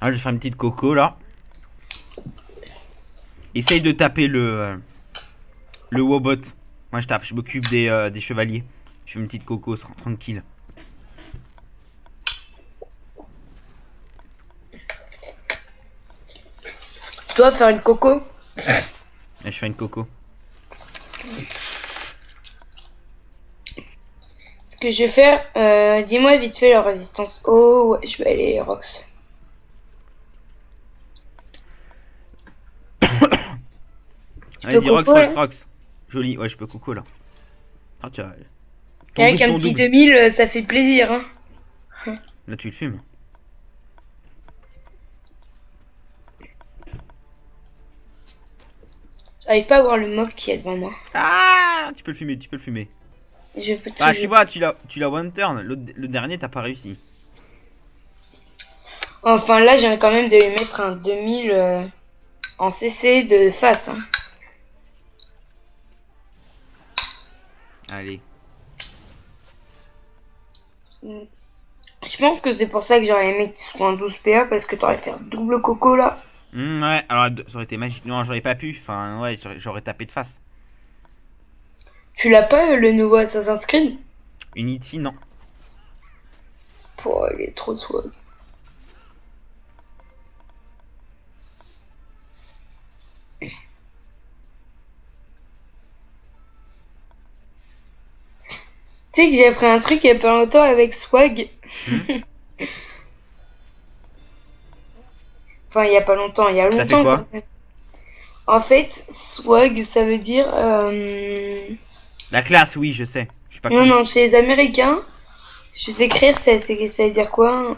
[SPEAKER 1] Ah, je vais faire une petite coco là. Essaye de taper le Wobot. Moi je tape, je m'occupe des chevaliers. Je fais une petite coco tranquille.
[SPEAKER 2] Toi, faire une coco?
[SPEAKER 1] Et je fais une coco.
[SPEAKER 2] Ce que je vais faire, dis-moi vite fait la résistance. Oh, ouais, je vais aller Rox.
[SPEAKER 1] Vas-y, Rox,
[SPEAKER 2] coco,
[SPEAKER 1] Rox,
[SPEAKER 2] là
[SPEAKER 1] Rox. Joli, ouais, je peux coco là. Ah, tu vois.
[SPEAKER 2] Avec un petit 2000, ça fait plaisir, hein.
[SPEAKER 1] Là, tu le fumes.
[SPEAKER 2] J'arrive pas à voir le mob qui est devant moi.
[SPEAKER 1] Ah, tu peux le fumer, tu peux le fumer.
[SPEAKER 2] Je peux
[SPEAKER 1] Ah, tu vois, tu l'as one turn. Le dernier, t'as pas réussi.
[SPEAKER 2] Enfin, là, j'ai quand même de lui mettre un 2000 en CC de face. Hein.
[SPEAKER 1] Allez.
[SPEAKER 2] Je pense que c'est pour ça que j'aurais aimé que tu sois en 12 PA parce que t'aurais fait un double coco là.
[SPEAKER 1] Ouais, alors ça aurait été magique. Non, j'aurais pas pu. Enfin, ouais, j'aurais tapé de face.
[SPEAKER 2] Tu l'as pas le nouveau Assassin's Creed?
[SPEAKER 1] Unity, non.
[SPEAKER 2] Oh, il est trop swag. Tu sais que j'ai appris un truc il y a pas longtemps avec swag. Enfin, il y a pas longtemps, il y a
[SPEAKER 1] Ça fait
[SPEAKER 2] longtemps
[SPEAKER 1] quoi?
[SPEAKER 2] quand même. En fait, swag, ça veut dire...
[SPEAKER 1] La classe, oui, je sais. Je suis pas
[SPEAKER 2] Non,
[SPEAKER 1] con.
[SPEAKER 2] non, chez les Américains, je vais écrire, ça veut dire quoi?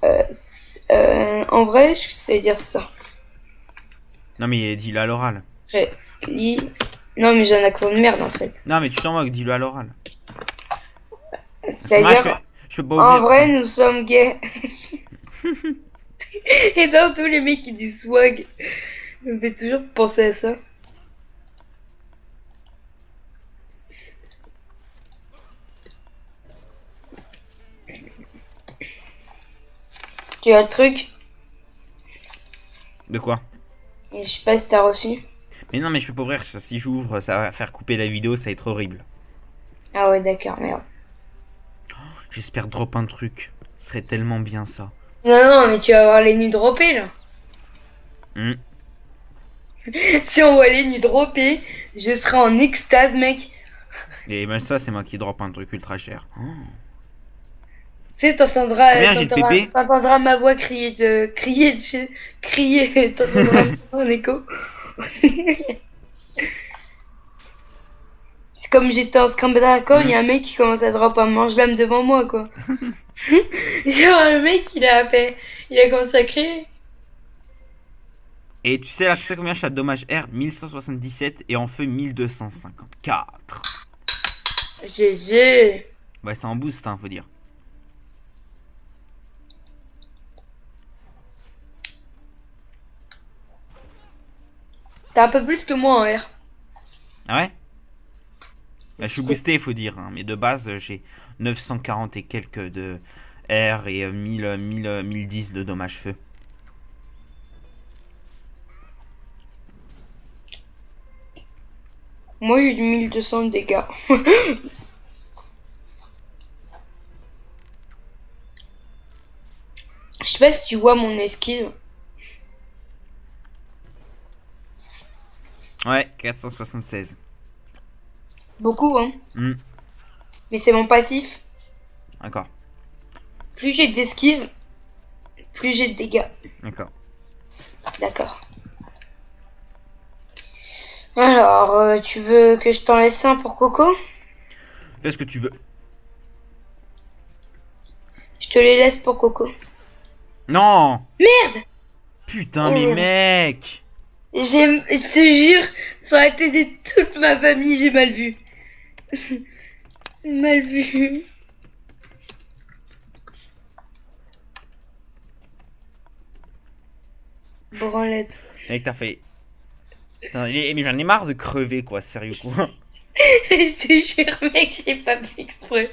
[SPEAKER 2] En vrai, ça veut dire ça.
[SPEAKER 1] Non, mais dis-le à l'oral.
[SPEAKER 2] Non, mais j'ai un accent de merde en fait.
[SPEAKER 1] Non, mais tu t'en moques, dis-le à l'oral.
[SPEAKER 2] C'est-à-dire,
[SPEAKER 1] Je peux pas
[SPEAKER 2] en
[SPEAKER 1] ouvrir.
[SPEAKER 2] vrai, nous sommes gays. Et dans tous les mecs qui disent swag, ça me fait toujours penser à ça. Tu as le truc?
[SPEAKER 1] De quoi?
[SPEAKER 2] Et je sais pas si t'as reçu.
[SPEAKER 1] Mais non, mais je peux pas ouvrir. Si j'ouvre, ça va faire couper la vidéo, ça va être horrible.
[SPEAKER 2] Ah ouais, d'accord, merde.
[SPEAKER 1] J'espère drop un truc. Ce serait tellement bien ça.
[SPEAKER 2] Non, non, mais tu vas avoir les nuits droppées là.
[SPEAKER 1] Hmm.
[SPEAKER 2] Si on voit les nuits droppées, je serai en extase, mec.
[SPEAKER 1] Et ben ça, c'est moi qui drop un truc ultra cher. Oh.
[SPEAKER 2] Tu sais, t'entendras,
[SPEAKER 1] Combien j'ai de PP?
[SPEAKER 2] t'entendras ma voix crier, t'entendras en écho. C'est comme j'étais en scramble d'accord, il y a un mec qui commence à drop un mange-lame devant moi, quoi. Genre, le mec, il a commencé à crier.
[SPEAKER 1] Et tu sais là, combien je suis à dommage R? 1177 et en feu 1254.
[SPEAKER 2] GG.
[SPEAKER 1] Ouais, c'est en boost, hein, faut dire.
[SPEAKER 2] T'as un peu plus que moi en R.
[SPEAKER 1] Ah ouais? Bah, je suis boosté, faut dire. Hein, mais de base, j'ai 940 et quelques de R et 1010 de dommage feu.
[SPEAKER 2] Moi, j'ai eu 1200 de dégâts. Je sais pas si tu vois mon esquive.
[SPEAKER 1] Ouais, 476.
[SPEAKER 2] Beaucoup, hein. Mais c'est mon passif.
[SPEAKER 1] D'accord.
[SPEAKER 2] Plus j'ai d'esquive, plus j'ai de dégâts.
[SPEAKER 1] D'accord.
[SPEAKER 2] D'accord. Alors, tu veux que je t'en laisse un pour Coco?
[SPEAKER 1] Fais ce que tu veux.
[SPEAKER 2] Je te les laisse pour Coco.
[SPEAKER 1] Non!
[SPEAKER 2] Merde!
[SPEAKER 1] Putain, mais mec!
[SPEAKER 2] Je te jure, ça aurait été de toute ma famille, j'ai mal vu. Mal vu. Branlette.
[SPEAKER 1] Mec, t'as fait. Putain, mais j'en ai marre de crever, quoi, sérieux, quoi.
[SPEAKER 2] Je te jure, mec, j'ai pas fait exprès.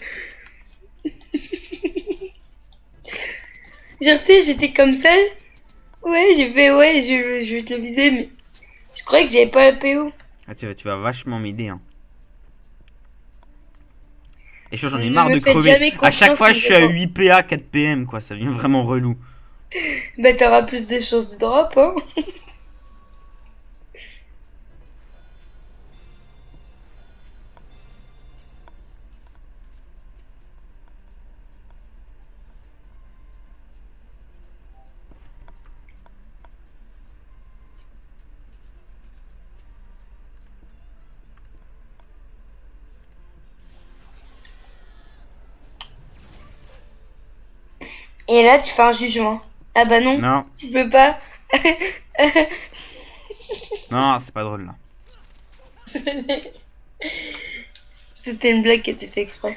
[SPEAKER 2] Genre, tu sais, j'étais comme ça. Ouais, j'ai fait, ouais, je vais te le viser, mais je croyais que j'avais pas la PO.
[SPEAKER 1] Ah, tu vas vachement m'aider, hein. Et j'en ai marre de crever. À chaque fois, je suis à 8 PA, 4 PM, quoi. Ça devient vraiment relou.
[SPEAKER 2] Bah, t'auras plus de chances de drop, hein. Et là, tu fais un jugement. Ah bah non,
[SPEAKER 1] Non.
[SPEAKER 2] tu peux pas.
[SPEAKER 1] Non, c'est pas drôle, là.
[SPEAKER 2] C'était une blague qui était fait exprès.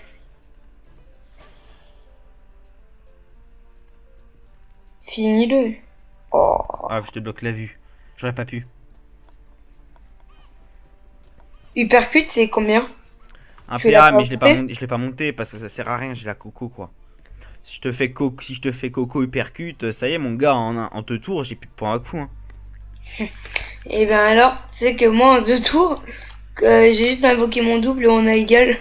[SPEAKER 2] Finis-le. Oh.
[SPEAKER 1] Ah, je te bloque la vue. J'aurais pas pu.
[SPEAKER 2] Uppercut, c'est combien?
[SPEAKER 1] Un
[SPEAKER 2] Tu l'as
[SPEAKER 1] PA,
[SPEAKER 2] pas
[SPEAKER 1] mais
[SPEAKER 2] monté
[SPEAKER 1] je l'ai pas monté parce que ça sert à rien, j'ai la coco quoi. Si je te fais coco uppercut, ça y est mon gars, en 2 tours, j'ai plus de points à fou. Hein.
[SPEAKER 2] Et ben alors, tu sais que moi en 2 tours, j'ai juste invoqué mon double et on a égal.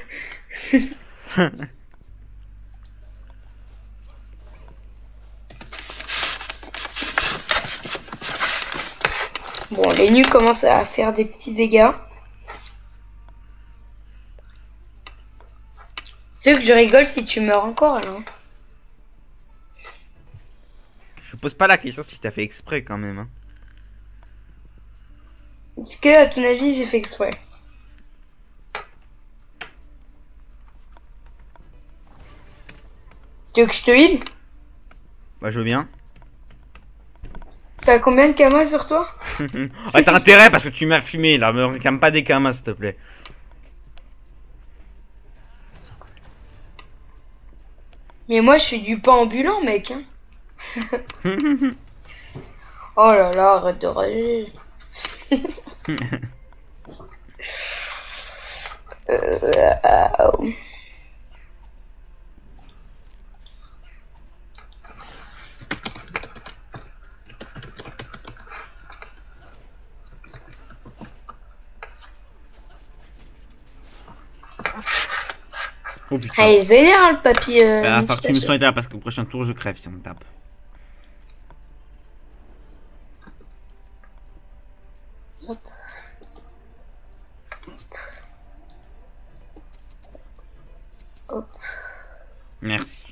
[SPEAKER 2] Bon, les nus commencent à faire des petits dégâts. C'est que je rigole si tu meurs encore là.
[SPEAKER 1] Je pose pas la question si t'as fait exprès quand même. Hein.
[SPEAKER 2] Est-ce que, à ton avis, j'ai fait exprès? Tu veux que je te heal?
[SPEAKER 1] Bah je veux bien.
[SPEAKER 2] T'as combien de kamas sur toi?
[SPEAKER 1] Ah t'as intérêt parce que tu m'as fumé là, me réclame pas des kamas s'il te plaît.
[SPEAKER 2] Mais moi, je suis du pain ambulant, mec. Hein. Oh là là, arrête de rager.
[SPEAKER 1] Oh putain.
[SPEAKER 2] Allez, il se vénère le papy.
[SPEAKER 1] Bah, faut que tu me soignes là parce qu'au prochain tour je crève si on me tape.
[SPEAKER 2] Hop.
[SPEAKER 1] Merci.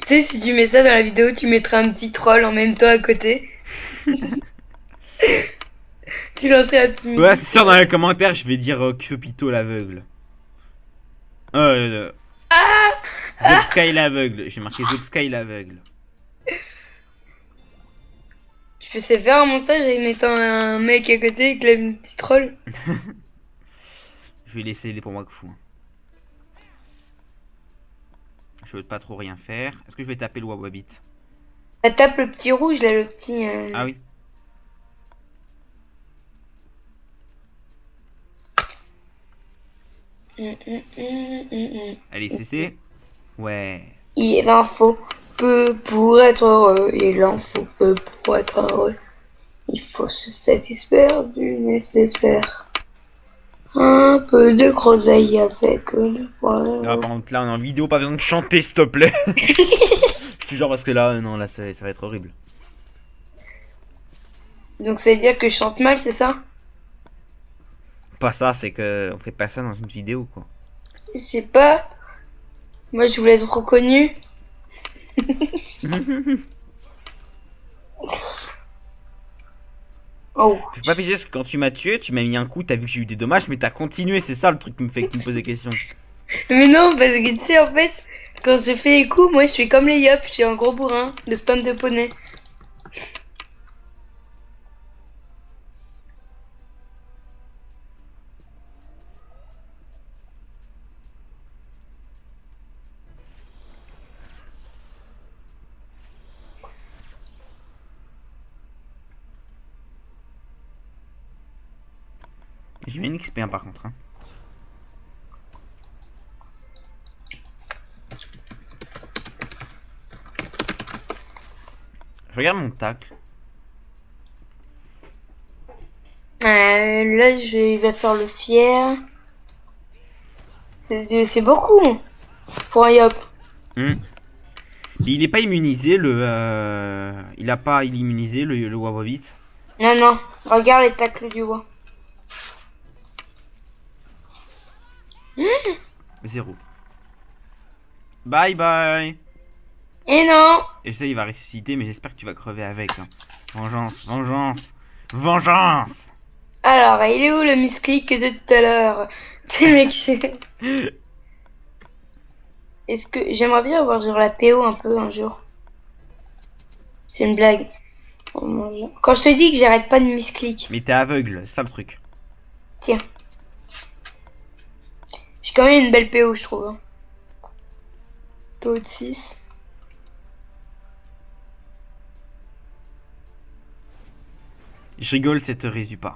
[SPEAKER 2] Tu sais, si tu mets ça dans la vidéo, tu mettras un petit troll en même temps à côté. Tu lancerais la petite
[SPEAKER 1] Ouais, c'est sûr dans les commentaires, je vais dire Cupito l'aveugle. Zopsky l'aveugle. J'ai marqué Zopsky l'aveugle.
[SPEAKER 2] Tu peux se faire un montage avec mettant un mec à côté avec la petite troll.
[SPEAKER 1] Je vais laisser les pour moi que fou. Hein. Je veux pas trop rien faire. Est-ce que je vais taper le Wababit?
[SPEAKER 2] Bah, tape le petit rouge là, le petit.
[SPEAKER 1] Ah oui. Allez, CC. Ouais.
[SPEAKER 2] Il en faut peu pour être heureux. Il en faut peu pour être heureux. Il faut se satisfaire du nécessaire. Un peu de groseille avec le poing.
[SPEAKER 1] Ah, par contre, là, on est en vidéo, pas besoin de chanter, s'il te plaît. Je te jure, parce que là, non, là, ça va être horrible.
[SPEAKER 2] Donc, ça veut dire que je chante mal, c'est ça?
[SPEAKER 1] Pas ça, c'est que on fait pas ça dans une vidéo, quoi.
[SPEAKER 2] Je sais pas. Moi, je voulais être reconnu. Oh.
[SPEAKER 1] Fais pas piger parce que quand tu m'as tué, tu m'as mis un coup, t'as vu que j'ai eu des dommages, mais t'as continué, c'est ça le truc qui me fait que tu me poses des questions.
[SPEAKER 2] Mais non, parce que tu sais, en fait, quand je fais les coups, moi, je suis comme les yop, je suis un gros bourrin, le spam de poney.
[SPEAKER 1] J'ai mis une XP hein, par contre. Hein. Je regarde mon tacle.
[SPEAKER 2] Là, il va faire le fier. C'est beaucoup pour un yop.
[SPEAKER 1] Il est pas immunisé le. Il a pas immunisé le Wababit.
[SPEAKER 2] Non, non, regarde les tacles du roi.
[SPEAKER 1] 0. Bye bye.
[SPEAKER 2] Et non.
[SPEAKER 1] Et je sais, il va ressusciter, mais j'espère que tu vas crever avec. Hein. Vengeance, vengeance, vengeance.
[SPEAKER 2] Alors, il est où le misclick de tout à l'heure? Tu sais, mec, est-ce que j'aimerais bien avoir genre la PO un peu un jour? C'est une blague. Quand je te dis que j'arrête pas de misclick.
[SPEAKER 1] Mais t'es aveugle, c'est ça le truc.
[SPEAKER 2] Tiens. J'ai quand même une belle PO, je trouve. Hein. PO de 6.
[SPEAKER 1] Je rigole, ça te résume pas.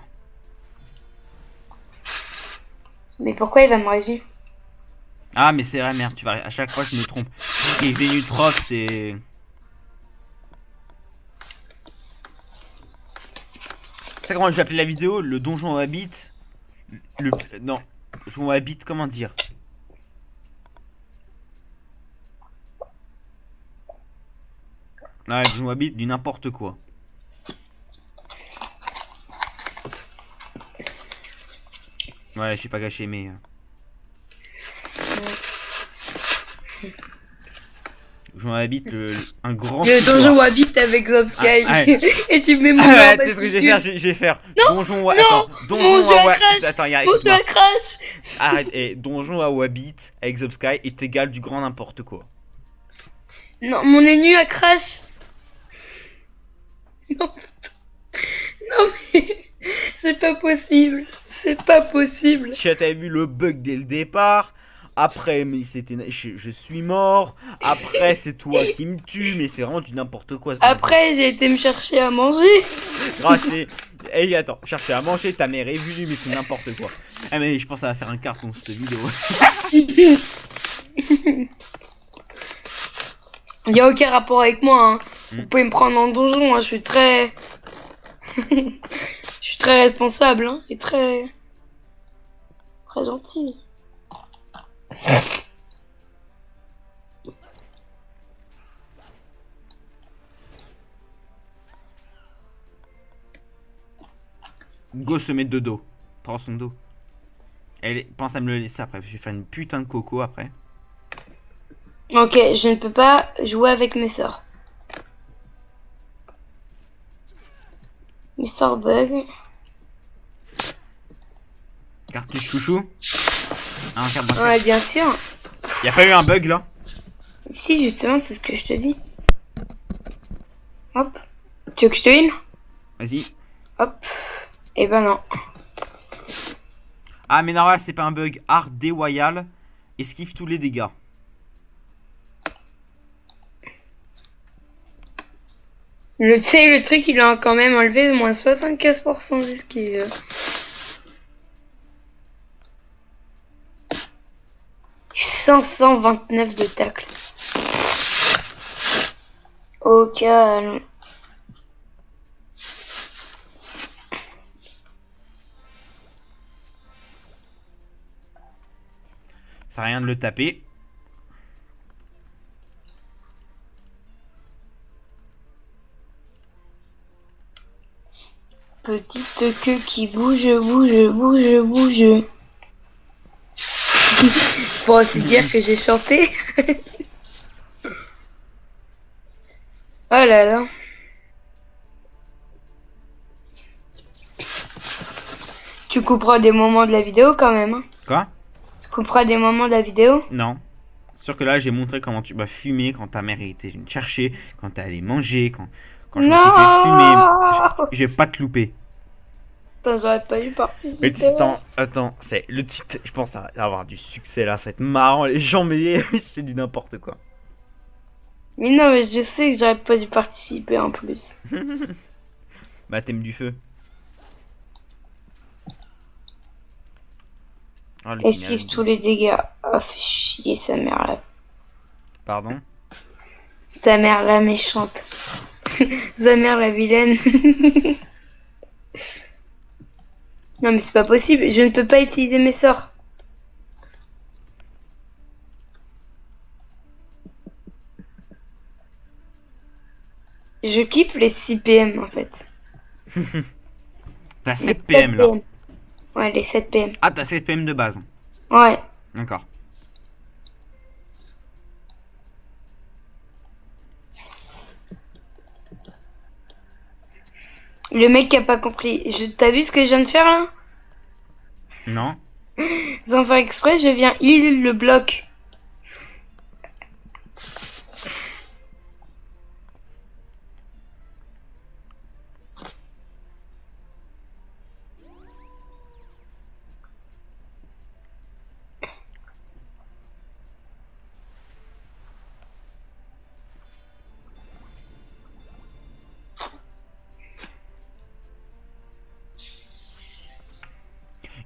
[SPEAKER 2] Mais pourquoi il va me résumer?
[SPEAKER 1] Ah, mais c'est vrai, merde, tu vas... à chaque fois je me trompe. Et Venutrof, c'est... C'est comment je vais appeler la vidéo? Le donjon habit. Le... Non. Donjon habit, comment dire? Ouais, donjon habit du n'importe quoi. Ouais, je suis pas gâché, mais... Donjon habit, un grand...
[SPEAKER 2] Le donjon habite avec Zobsky.
[SPEAKER 1] Ah, ouais.
[SPEAKER 2] Et tu mets mon
[SPEAKER 1] Ah
[SPEAKER 2] nom
[SPEAKER 1] ouais,
[SPEAKER 2] en
[SPEAKER 1] tu sais ce que je vais faire? Je vais faire
[SPEAKER 2] Non,
[SPEAKER 1] donjon
[SPEAKER 2] non,
[SPEAKER 1] attends,
[SPEAKER 2] mon jeu à
[SPEAKER 1] ouais.
[SPEAKER 2] crash.
[SPEAKER 1] Attends, regarde,
[SPEAKER 2] Mon jeu
[SPEAKER 1] écoute-moi.
[SPEAKER 2] à crash.
[SPEAKER 1] Arrête, et donjon à Wabit avec Zobsky est égal du grand n'importe quoi.
[SPEAKER 2] Non, mon ennemi à crash. Non, putain. Non, mais c'est pas possible. C'est pas possible.
[SPEAKER 1] Tu as vu le bug dès le départ. Après, mais c'était, je suis mort. Après, c'est toi qui me tue, mais c'est vraiment du n'importe quoi.
[SPEAKER 2] Après, j'ai été me chercher à manger.
[SPEAKER 1] Grâce. Hey, attends, chercher à manger, ta mère est venue, mais c'est n'importe quoi. Ah, mais je pense que ça va faire un carton cette vidéo.
[SPEAKER 2] Il y a aucun rapport avec moi. Hein.
[SPEAKER 1] Mm.
[SPEAKER 2] Vous pouvez me prendre en donjon. Hein. Je suis très. Je suis très responsable hein, et très. Très gentil.
[SPEAKER 1] Go se mettre de dos. Prends son dos. Elle pense à me le laisser après. Je vais faire une putain de coco après.
[SPEAKER 2] Ok, je ne peux pas jouer avec mes sorts. Mes sorts bug.
[SPEAKER 1] Cartouche chouchou. Ah,
[SPEAKER 2] Ouais, bien sûr.
[SPEAKER 1] Y'a pas eu un bug là?
[SPEAKER 2] Si, justement, c'est ce que je te dis. Hop. Tu veux que je te heal?
[SPEAKER 1] Vas-y.
[SPEAKER 2] Hop. Et ben non.
[SPEAKER 1] Ah, mais normal, c'est pas un bug. Art déloyal. Esquive tous les dégâts.
[SPEAKER 2] Tu sais, le truc, il a quand même enlevé moins 75% d'esquive. 529 de tacle. Au calme.
[SPEAKER 1] Ça sert à rien de le taper.
[SPEAKER 2] Petite queue qui bouge, bouge, bouge, bouge. Pour aussi dire que j'ai chanté. Oh là là. Tu couperas des moments de la vidéo quand même. Hein.
[SPEAKER 1] Quoi?
[SPEAKER 2] Tu couperas des moments de la vidéo?
[SPEAKER 1] Non. Sûr que là, j'ai montré comment tu vas fumer quand ta mère était venue te chercher, quand t'es allé manger, quand je me suis fait fumer. Je vais pas te louper.
[SPEAKER 2] Putain, j'aurais pas dû participer.
[SPEAKER 1] Attends, c'est le titre. Je pense que ça va avoir du succès là, ça va être marrant. Les gens, mais c'est du n'importe quoi.
[SPEAKER 2] Mais non, mais je sais que j'aurais pas dû participer en plus.
[SPEAKER 1] Bah, t'aimes du feu. Oh,
[SPEAKER 2] Esquive tous les dégâts. Oh, fait chier sa mère là.
[SPEAKER 1] Pardon?
[SPEAKER 2] Sa mère la méchante. Sa mère la vilaine. Non mais c'est pas possible, je ne peux pas utiliser mes sorts. Je kiffe les 6 PM en fait.
[SPEAKER 1] T'as 7 PM là.
[SPEAKER 2] Ouais, les 7 PM.
[SPEAKER 1] Ah, t'as 7 PM de base.
[SPEAKER 2] Ouais.
[SPEAKER 1] D'accord.
[SPEAKER 2] Le mec qui a pas compris. T'as vu ce que je viens de faire là?
[SPEAKER 1] Non.
[SPEAKER 2] Sans faire exprès, je viens heal le bloc.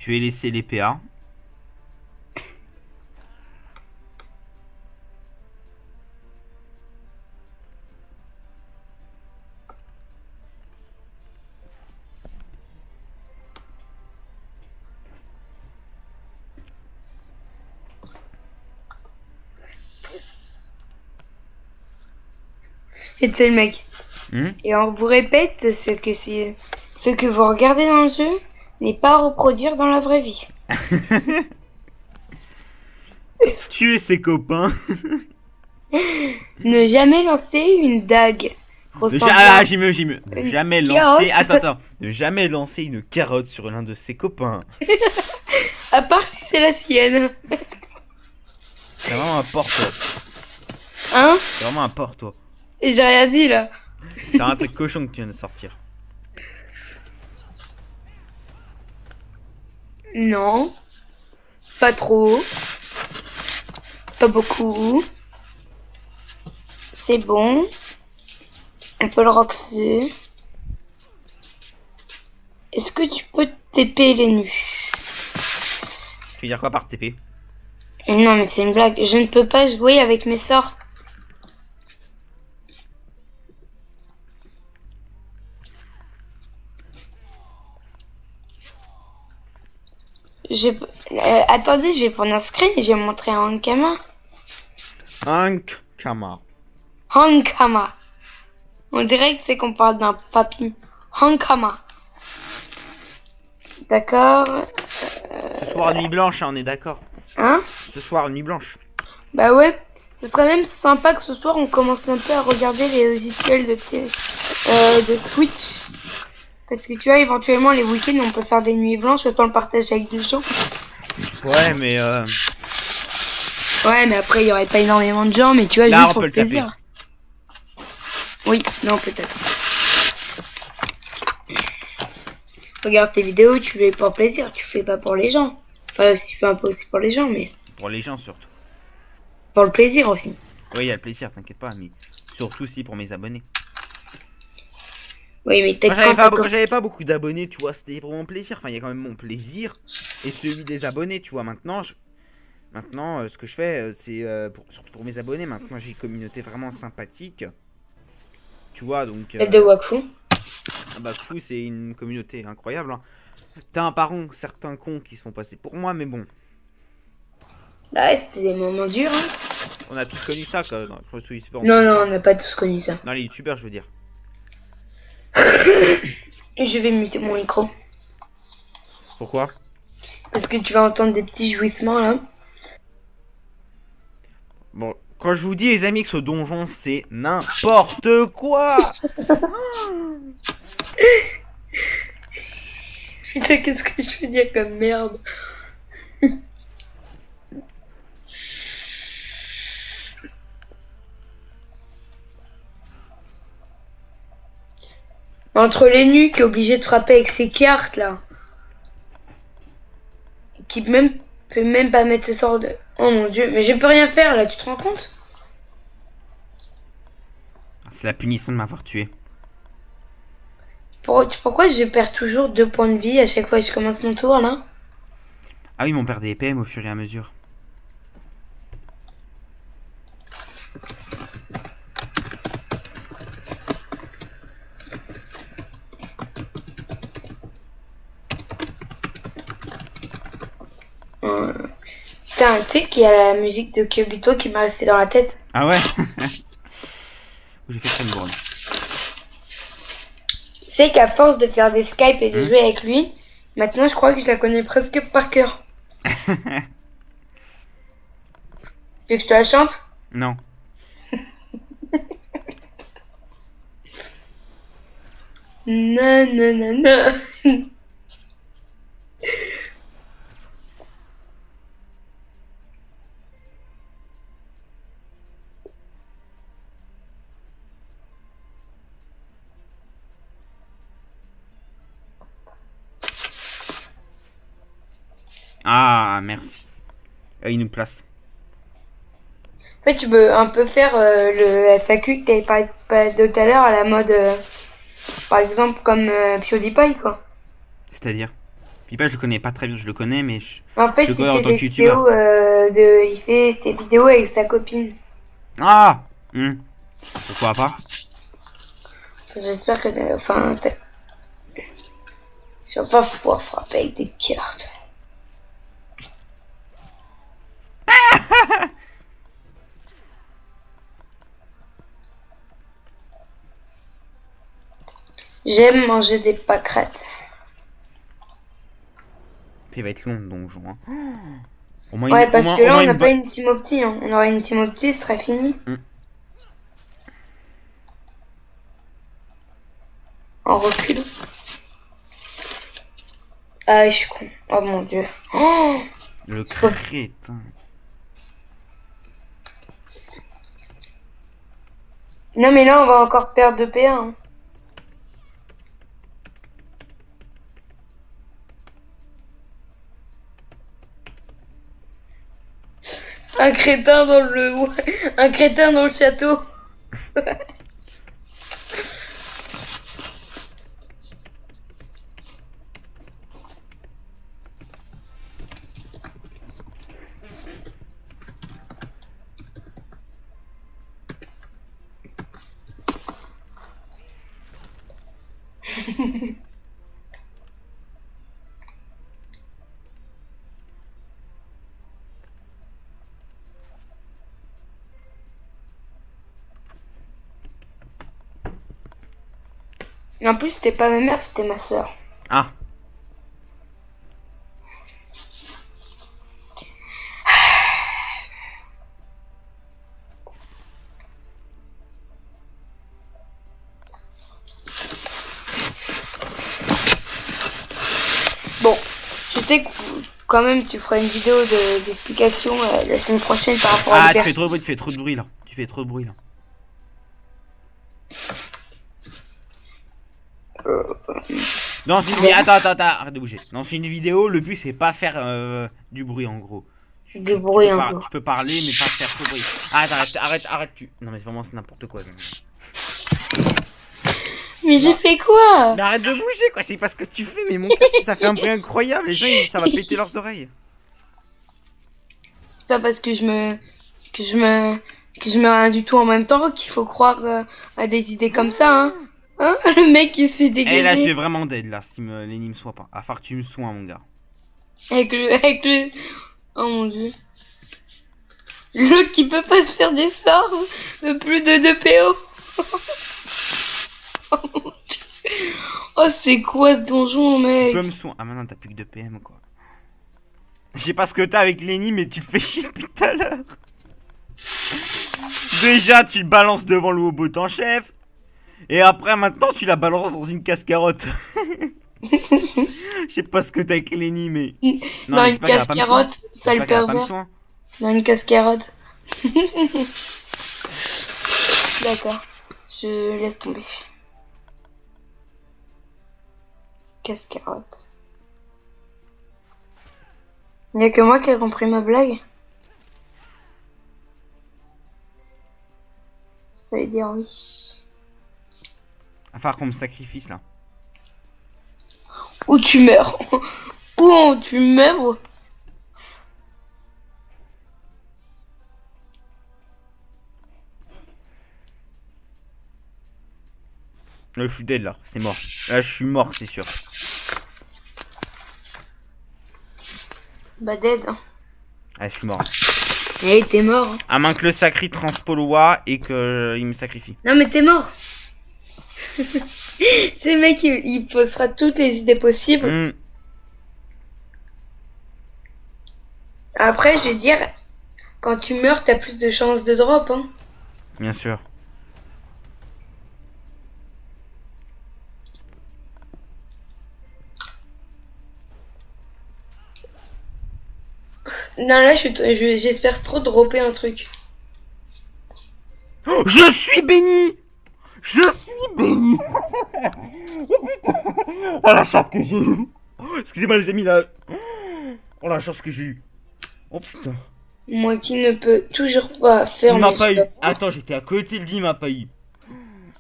[SPEAKER 1] Je vais laisser les PA.
[SPEAKER 2] Et tu sais le mec. Et on vous répète ce que vous regardez dans le jeu n'est pas à reproduire dans la vraie vie.
[SPEAKER 1] Tuer ses copains.
[SPEAKER 2] Ne jamais lancer une dague.
[SPEAKER 1] J'ai mieux. Ne jamais lancer. Attends. Ne jamais lancer une carotte sur l'un de ses copains.
[SPEAKER 2] À part si c'est la sienne.
[SPEAKER 1] C'est vraiment un porc, toi.
[SPEAKER 2] Hein?
[SPEAKER 1] C'est vraiment un porc, toi.
[SPEAKER 2] J'ai rien dit là.
[SPEAKER 1] C'est un truc cochon que tu viens de sortir.
[SPEAKER 2] Non. Pas trop. Pas beaucoup. C'est bon. On peut le roxer. Est-ce que tu peux TP les nus?
[SPEAKER 1] Tu veux dire quoi par TP?
[SPEAKER 2] Non mais c'est une blague. Je ne peux pas jouer avec mes sorts. Attendez, je vais prendre un screen et je vais montrer à Hankama. Hankama. On dirait que c'est qu'on parle d'un papy. Hankama. D'accord.
[SPEAKER 1] Ce soir, nuit blanche, hein, on est d'accord.
[SPEAKER 2] Hein?
[SPEAKER 1] Ce soir, nuit blanche.
[SPEAKER 2] Bah ouais. Ce serait même sympa que ce soir on commence un peu à regarder les logiciels de Twitch. Parce que tu vois, éventuellement les week-ends on peut faire des nuits blanches, autant le partager avec des gens.
[SPEAKER 1] Ouais, mais
[SPEAKER 2] Ouais, mais après il y aurait pas énormément de gens, mais tu vois,
[SPEAKER 1] là,
[SPEAKER 2] juste
[SPEAKER 1] on
[SPEAKER 2] pour
[SPEAKER 1] peut
[SPEAKER 2] le
[SPEAKER 1] le taper.
[SPEAKER 2] plaisir. Oui, non, peut-être. Regarde tes vidéos, tu fais pour le plaisir, tu fais pas pour les gens. Enfin, tu fais un peu aussi pour les gens, mais
[SPEAKER 1] Pour les gens surtout.
[SPEAKER 2] pour le plaisir aussi.
[SPEAKER 1] Oui, il y a le plaisir, t'inquiète pas, mais surtout aussi pour mes abonnés.
[SPEAKER 2] Oui, mais peut-être
[SPEAKER 1] Moi, j'avais pas beaucoup d'abonnés, tu vois, c'était pour mon plaisir. Enfin, il y a quand même mon plaisir et celui des abonnés, tu vois. Maintenant, ce que je fais, c'est surtout pour mes abonnés. Maintenant, j'ai une communauté vraiment sympathique. Tu vois, donc.
[SPEAKER 2] Celle de Wakfu.
[SPEAKER 1] Wakfu, c'est une communauté incroyable. Hein. T'as un parent, certains cons qui se font passer pour moi, mais bon.
[SPEAKER 2] Bah ouais, c'est des moments durs, hein.
[SPEAKER 1] On a tous connu ça, quoi.
[SPEAKER 2] Non, on n'a pas tous connu ça.
[SPEAKER 1] Dans les youtubeurs, je veux dire.
[SPEAKER 2] Je vais muter mon micro.
[SPEAKER 1] Pourquoi?
[SPEAKER 2] Parce que tu vas entendre des petits jouissements là.
[SPEAKER 1] Bon, quand je vous dis les amis que ce donjon c'est n'importe quoi.
[SPEAKER 2] Putain, qu'est-ce que je veux dire comme merde. Entre les nus qui est obligé de frapper avec ses cartes là. Qui peut même pas mettre ce sort de... Oh mon dieu, mais je peux rien faire là, tu te rends compte?
[SPEAKER 1] C'est la punition de m'avoir tué.
[SPEAKER 2] Pourquoi je perds toujours 2 points de vie à chaque fois que je commence mon tour là?
[SPEAKER 1] Ah oui, mais on perd des PM au fur et à mesure.
[SPEAKER 2] Putain, tu sais qu'il y a la musique de Kyobito qui m'a resté dans la tête.
[SPEAKER 1] Ah ouais. J'ai fait très drôle.
[SPEAKER 2] Tu sais qu'à force de faire des Skype et de jouer avec lui, maintenant je crois que je la connais presque par cœur. Tu veux que je te la chante?
[SPEAKER 1] Non.
[SPEAKER 2] Non, non, non, non.
[SPEAKER 1] Ah, merci. Il nous place.
[SPEAKER 2] En fait, tu peux un peu faire le FAQ que t'avais parlé de tout à l'heure à la mode, par exemple, comme PewDiePie, quoi.
[SPEAKER 1] C'est-à-dire Pipa, je le connais pas très bien, je le connais, mais
[SPEAKER 2] En fait,
[SPEAKER 1] je le
[SPEAKER 2] il
[SPEAKER 1] connais en
[SPEAKER 2] fait
[SPEAKER 1] tant
[SPEAKER 2] des
[SPEAKER 1] que youtubeur.
[SPEAKER 2] vidéos il fait des vidéos avec sa copine.
[SPEAKER 1] Ah pourquoi pas?
[SPEAKER 2] J'espère que enfin, je vais pas pouvoir frapper avec des cartes. J'aime manger des pâquerettes.
[SPEAKER 1] Il va être long le donjon. Hein. Au moins
[SPEAKER 2] Ouais, parce que là, on n'a
[SPEAKER 1] une
[SPEAKER 2] pas une team opti. Hein. On aurait une team opti, ce serait fini. En recul. Ah, je suis con. Oh mon dieu. Oh,
[SPEAKER 1] le crétin.
[SPEAKER 2] non, mais là, on va encore perdre de PA. Hein. Un crétin dans le... Un crétin dans le château. En plus, c'était pas ma mère, c'était ma soeur.
[SPEAKER 1] Ah.
[SPEAKER 2] Bon, je sais que quand même tu feras une vidéo d'explication la semaine prochaine par rapport à
[SPEAKER 1] Ah, tu fais trop de bruit là. Tu fais trop de bruit là. Dans une vidéo, attends, arrête de bouger. Dans une vidéo, le but c'est pas faire du bruit en gros.
[SPEAKER 2] Tu
[SPEAKER 1] peux parler mais pas faire trop de bruit. Arrête. Non mais vraiment c'est n'importe quoi.
[SPEAKER 2] Mais j'ai fait quoi?
[SPEAKER 1] Mais arrête de bouger quoi, c'est pas ce que tu fais, mais mon casque ça fait un bruit incroyable, les gens ça va péter leurs oreilles.
[SPEAKER 2] Pas parce que je mets rien du tout en même temps qu'il faut croire à des idées comme ça, hein. Hein? Le mec qui se fait dégager.
[SPEAKER 1] Et là je vais vraiment dead là, si Lenny me soit pas. À part que tu me soins mon gars.
[SPEAKER 2] Avec le... Oh mon dieu. L'autre qui peut pas se faire des sorts de plus de 2 PO. Oh mon dieu. Oh c'est quoi ce donjon mec?
[SPEAKER 1] Tu peux me soigner. Ah maintenant t'as plus que 2 PM quoi. Je sais pas ce que t'as avec Lenny mais tu te fais chier depuis tout à l'heure. Déjà tu le balances devant le robot en chef. Et après maintenant tu la balances dans une casse-carotte. Je sais pas ce que t'as avec Lenny mais...
[SPEAKER 2] Non, une casse-carotte, ça le pervers. Non, une casse-carotte. D'accord, je laisse tomber. Casse-carotte. Il n'y a que moi qui a compris ma blague. Ça veut dire oui.
[SPEAKER 1] Il va falloir qu'on me sacrifie là.
[SPEAKER 2] Ou tu meurs. Ou tu meurs.
[SPEAKER 1] Là, je suis dead là, c'est mort. Là, je suis mort, c'est sûr.
[SPEAKER 2] Bah, dead.
[SPEAKER 1] Ah, je suis mort.
[SPEAKER 2] Eh, t'es mort.
[SPEAKER 1] À moins que le sacri transpolois et qu'il me sacrifie.
[SPEAKER 2] Non, mais t'es mort. C'est le mec, il posera toutes les idées possibles. Après, je vais dire, quand tu meurs, t'as plus de chances de drop. Hein.
[SPEAKER 1] Bien sûr.
[SPEAKER 2] Non, là, j'espère trop dropper un truc.
[SPEAKER 1] Oh, je suis béni! Je suis béni! Oh putain! Oh la chance que j'ai eue! Excusez-moi les amis là! Oh la chance que j'ai eue! Oh putain!
[SPEAKER 2] Moi qui ne peux toujours pas faire
[SPEAKER 1] il m'a pas eu! Attends, j'étais à côté de lui, il m'a pas eu!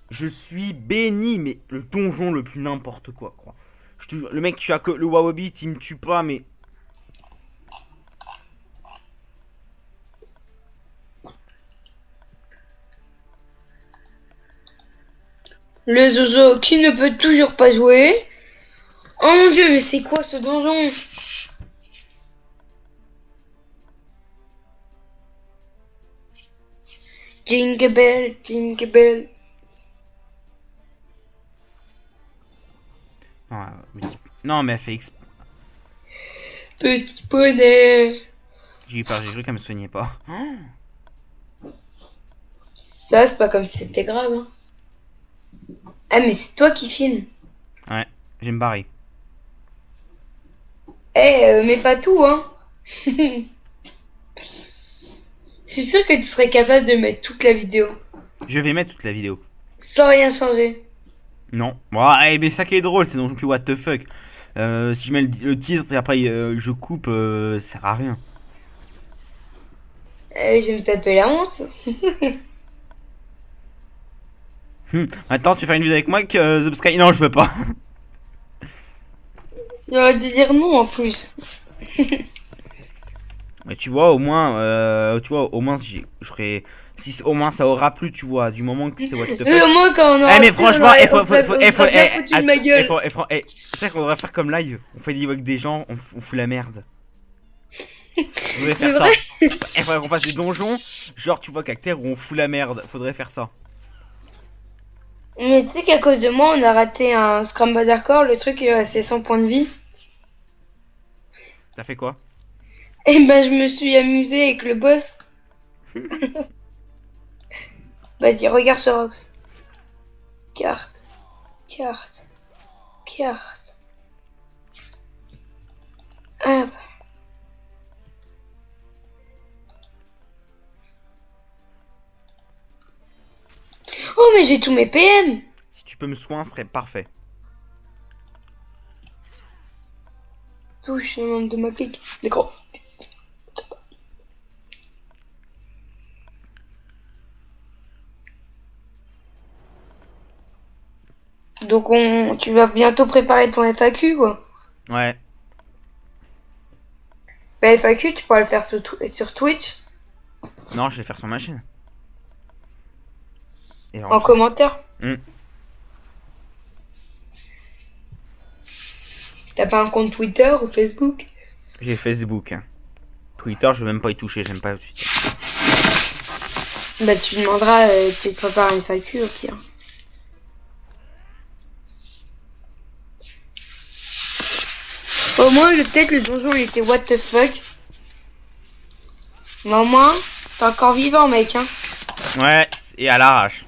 [SPEAKER 1] Je suis béni, mais le donjon le plus n'importe quoi. Le mec, tu as que le Wawabit, il me tue pas, mais.
[SPEAKER 2] Le Zozo qui ne peut toujours pas jouer. Oh mon dieu, mais c'est quoi ce donjon? Jingle bell, jingle bell.
[SPEAKER 1] Non, mais elle fait exp...
[SPEAKER 2] Petit poney.
[SPEAKER 1] J'ai eu peur, j'ai cru qu'elle me soignait pas.
[SPEAKER 2] Ça, c'est pas comme si c'était grave. Hein. Ah, mais c'est toi qui filmes.
[SPEAKER 1] Ouais, j'ai me barrer.
[SPEAKER 2] Eh, mais pas tout, hein. Je suis sûre que tu serais capable de mettre toute la vidéo.
[SPEAKER 1] Je vais mettre toute la vidéo.
[SPEAKER 2] Sans rien changer.
[SPEAKER 1] Non. Bon, mais ça qui est drôle, c'est non plus what the fuck. Si je mets le titre et après je coupe, ça sert à rien.
[SPEAKER 2] Je vais me taper la honte.
[SPEAKER 1] Attends, tu fais une vidéo avec moi que The Sky. Non, je veux pas.
[SPEAKER 2] J'aurais dû dire non en plus.
[SPEAKER 1] Mais tu vois, au moins, j'aurais. Si au moins ça aura plu, tu vois, du moment que c'est what the fuck.
[SPEAKER 2] Au moins quand on aura
[SPEAKER 1] mais franchement, il faut,
[SPEAKER 2] bien foutu de ma gueule.
[SPEAKER 1] C'est ça qu'on devrait faire comme live. On fait des avec des gens, on fout la merde. On devrait faire ça. Il faudrait qu'on fasse des donjons, genre tu vois Cacter où on fout la merde. Faudrait faire ça.
[SPEAKER 2] Mais tu sais qu'à cause de moi, on a raté un Scramble Hardcore, le truc il est resté 100 points de vie.
[SPEAKER 1] T'as fait quoi?
[SPEAKER 2] Et ben je me suis amusée avec le boss. Vas-y, regarde ce Rox. Carte. Carte. Carte. Hop. Oh mais j'ai tous mes PM.
[SPEAKER 1] Si tu peux me soigner, ce serait parfait.
[SPEAKER 2] Touche le membre de ma clique. D'accord. Donc tu vas bientôt préparer ton FAQ quoi.
[SPEAKER 1] Ouais.
[SPEAKER 2] Bah FAQ tu pourras le faire sur Twitch.
[SPEAKER 1] Non, je vais faire sur ma chaîne. Et
[SPEAKER 2] En commentaire. T'as pas un compte Twitter ou Facebook?
[SPEAKER 1] J'ai Facebook. Hein. Twitter, je vais même pas y toucher, j'aime pas Twitter.
[SPEAKER 2] Bah tu demanderas, tu te prépares une FAQ au pire. Au moins, peut-être le donjon il était what the fuck. Mais au moins, t'es encore vivant mec hein.
[SPEAKER 1] Ouais, et à l'arrache.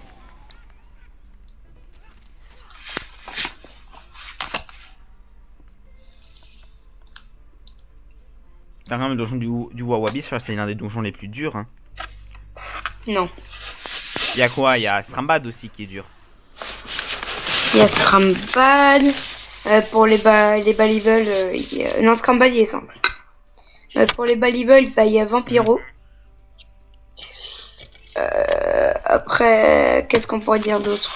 [SPEAKER 1] T'as quand même le donjon du Wawabi, c'est l'un des donjons les plus durs. Hein.
[SPEAKER 2] Non.
[SPEAKER 1] Il y a quoi? Il y a Strambad aussi qui est dur.
[SPEAKER 2] Il y a Scrambad. Pour les Balibel, non Scrambad il est simple. Pour les Balibel, il y a Vampiro. Après, qu'est-ce qu'on pourrait dire d'autre?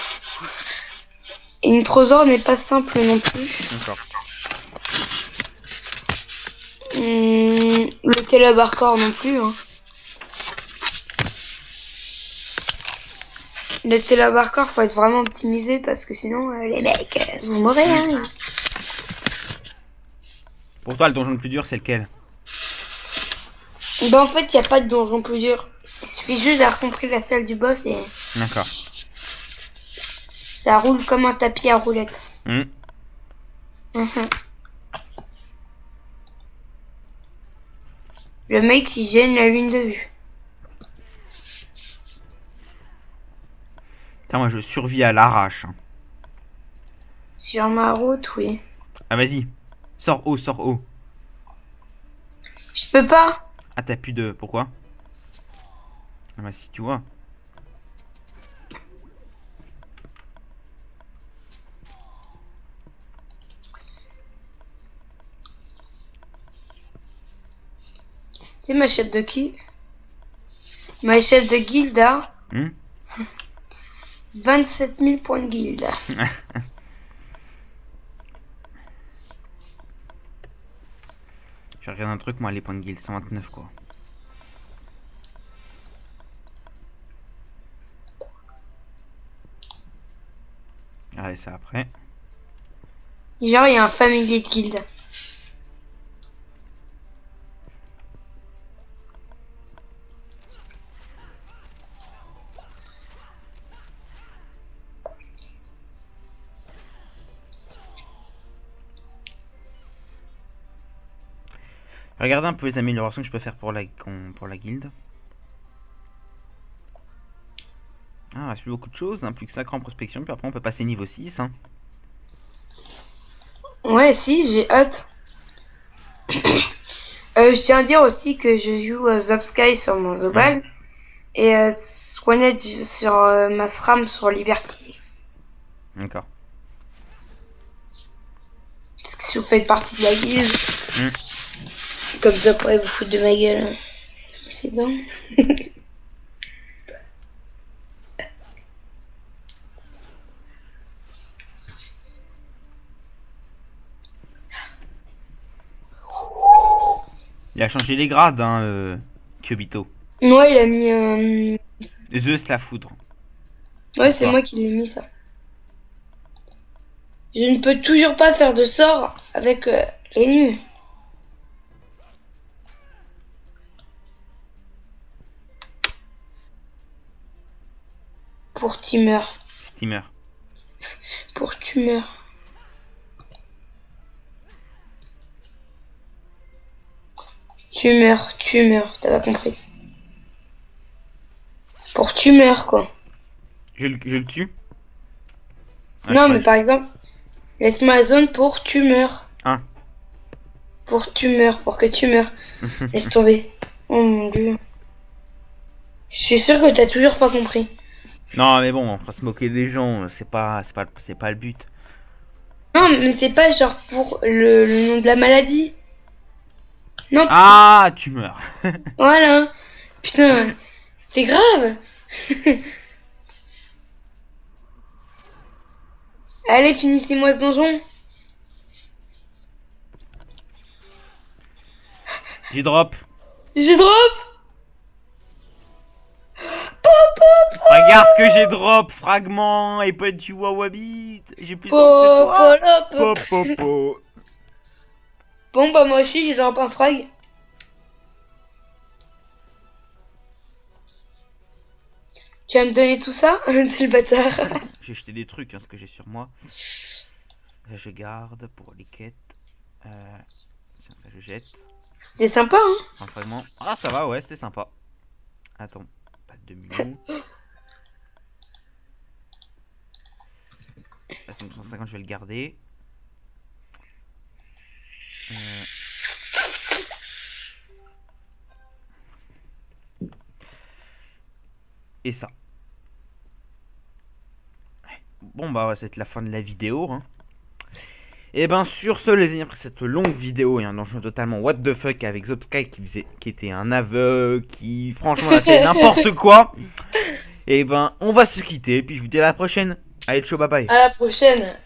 [SPEAKER 2] Nitrozor n'est pas simple non plus.
[SPEAKER 1] D'accord.
[SPEAKER 2] Le Télabarcor non plus. Hein. Le Télabarcor, faut être vraiment optimisé parce que sinon, les mecs vont mourir. Hein.
[SPEAKER 1] Pour toi, le donjon le plus dur, c'est lequel?
[SPEAKER 2] Bah en fait, il n'y a pas de donjon plus dur. Il suffit juste d'avoir compris la salle du boss et...
[SPEAKER 1] D'accord.
[SPEAKER 2] Ça roule comme un tapis à roulettes. Le mec il gêne la lune de vue.
[SPEAKER 1] Putain, moi je survis à l'arrache. Hein.
[SPEAKER 2] Sur ma route, oui.
[SPEAKER 1] Ah vas-y. Sors haut, sors haut.
[SPEAKER 2] Je peux pas.
[SPEAKER 1] Ah t'as plus de... Pourquoi? Ah bah si tu vois.
[SPEAKER 2] C'est ma chef de qui? Ma chef de guilde a 27 000 points de guilde.
[SPEAKER 1] Je regarde un truc, moi, les points de guild, 129 quoi. Allez, ça après.
[SPEAKER 2] Genre, il y a un familier de guild.
[SPEAKER 1] Regardez un peu les améliorations que je peux faire pour la guilde. Ah, il reste plus beaucoup de choses, hein, plus que 5 en prospection, puis après on peut passer niveau 6. Hein.
[SPEAKER 2] Ouais, si, j'ai hâte. Je tiens à dire aussi que je joue Zopsky sur mon Zobal et Swanet sur ma SRAM sur Liberty.
[SPEAKER 1] D'accord.
[SPEAKER 2] Parce que si vous faites partie de la guilde, comme ça pourrait vous foutre de ma gueule. C'est dingue.
[SPEAKER 1] Il a changé les grades, hein, Kyobito.
[SPEAKER 2] Ouais, il a mis...
[SPEAKER 1] Zeus la foudre.
[SPEAKER 2] Ouais, c'est moi qui l'ai mis, ça. Je ne peux toujours pas faire de sort avec les nus. Pour Timmer.
[SPEAKER 1] Steamer.
[SPEAKER 2] Pour Tumeur. Tumeur, t'as pas compris. Pour Tumeur, quoi.
[SPEAKER 1] Je le tue. Ah,
[SPEAKER 2] non, mais par exemple, laisse-moi la zone pour Tumeur.
[SPEAKER 1] Ah.
[SPEAKER 2] Pour Tumeur, pour que tu meurs. Laisse tomber. Oh mon dieu. Je suis sûr que t'as toujours pas compris.
[SPEAKER 1] Non, mais bon, on va se moquer des gens, c'est pas le but.
[SPEAKER 2] Non, mais c'est pas genre pour le nom de la maladie. Non.
[SPEAKER 1] Ah, tu meurs.
[SPEAKER 2] Voilà. Putain, c'est grave. Allez, finissez-moi ce donjon.
[SPEAKER 1] J'ai drop.
[SPEAKER 2] J'ai drop.
[SPEAKER 1] Regarde ce que j'ai drop, fragment et pas du wawabit. J'ai plus que toi. Po.
[SPEAKER 2] Bon bah moi aussi j'ai drop un frag. Tu vas me donner tout ça? C'est le bâtard.
[SPEAKER 1] J'ai jeté des trucs, hein, ce que j'ai sur moi. Là, je garde pour les quêtes. Ça, je jette.
[SPEAKER 2] C'était sympa, hein?
[SPEAKER 1] Un fragment. Ah, ça va, ouais, c'était sympa. Attends, pas de 2 millions. Là, c'est 150, je vais le garder. Et ça. Bon, bah, c'est la fin de la vidéo. Hein. Et ben, sur ce, les amis, après cette longue vidéo et un donjon totalement what the fuck avec Zopsky qui était un aveugle, qui franchement a fait n'importe quoi. Et ben, on va se quitter. Et puis, je vous dis à la prochaine. Allez, ciao, bye bye.
[SPEAKER 2] À la prochaine.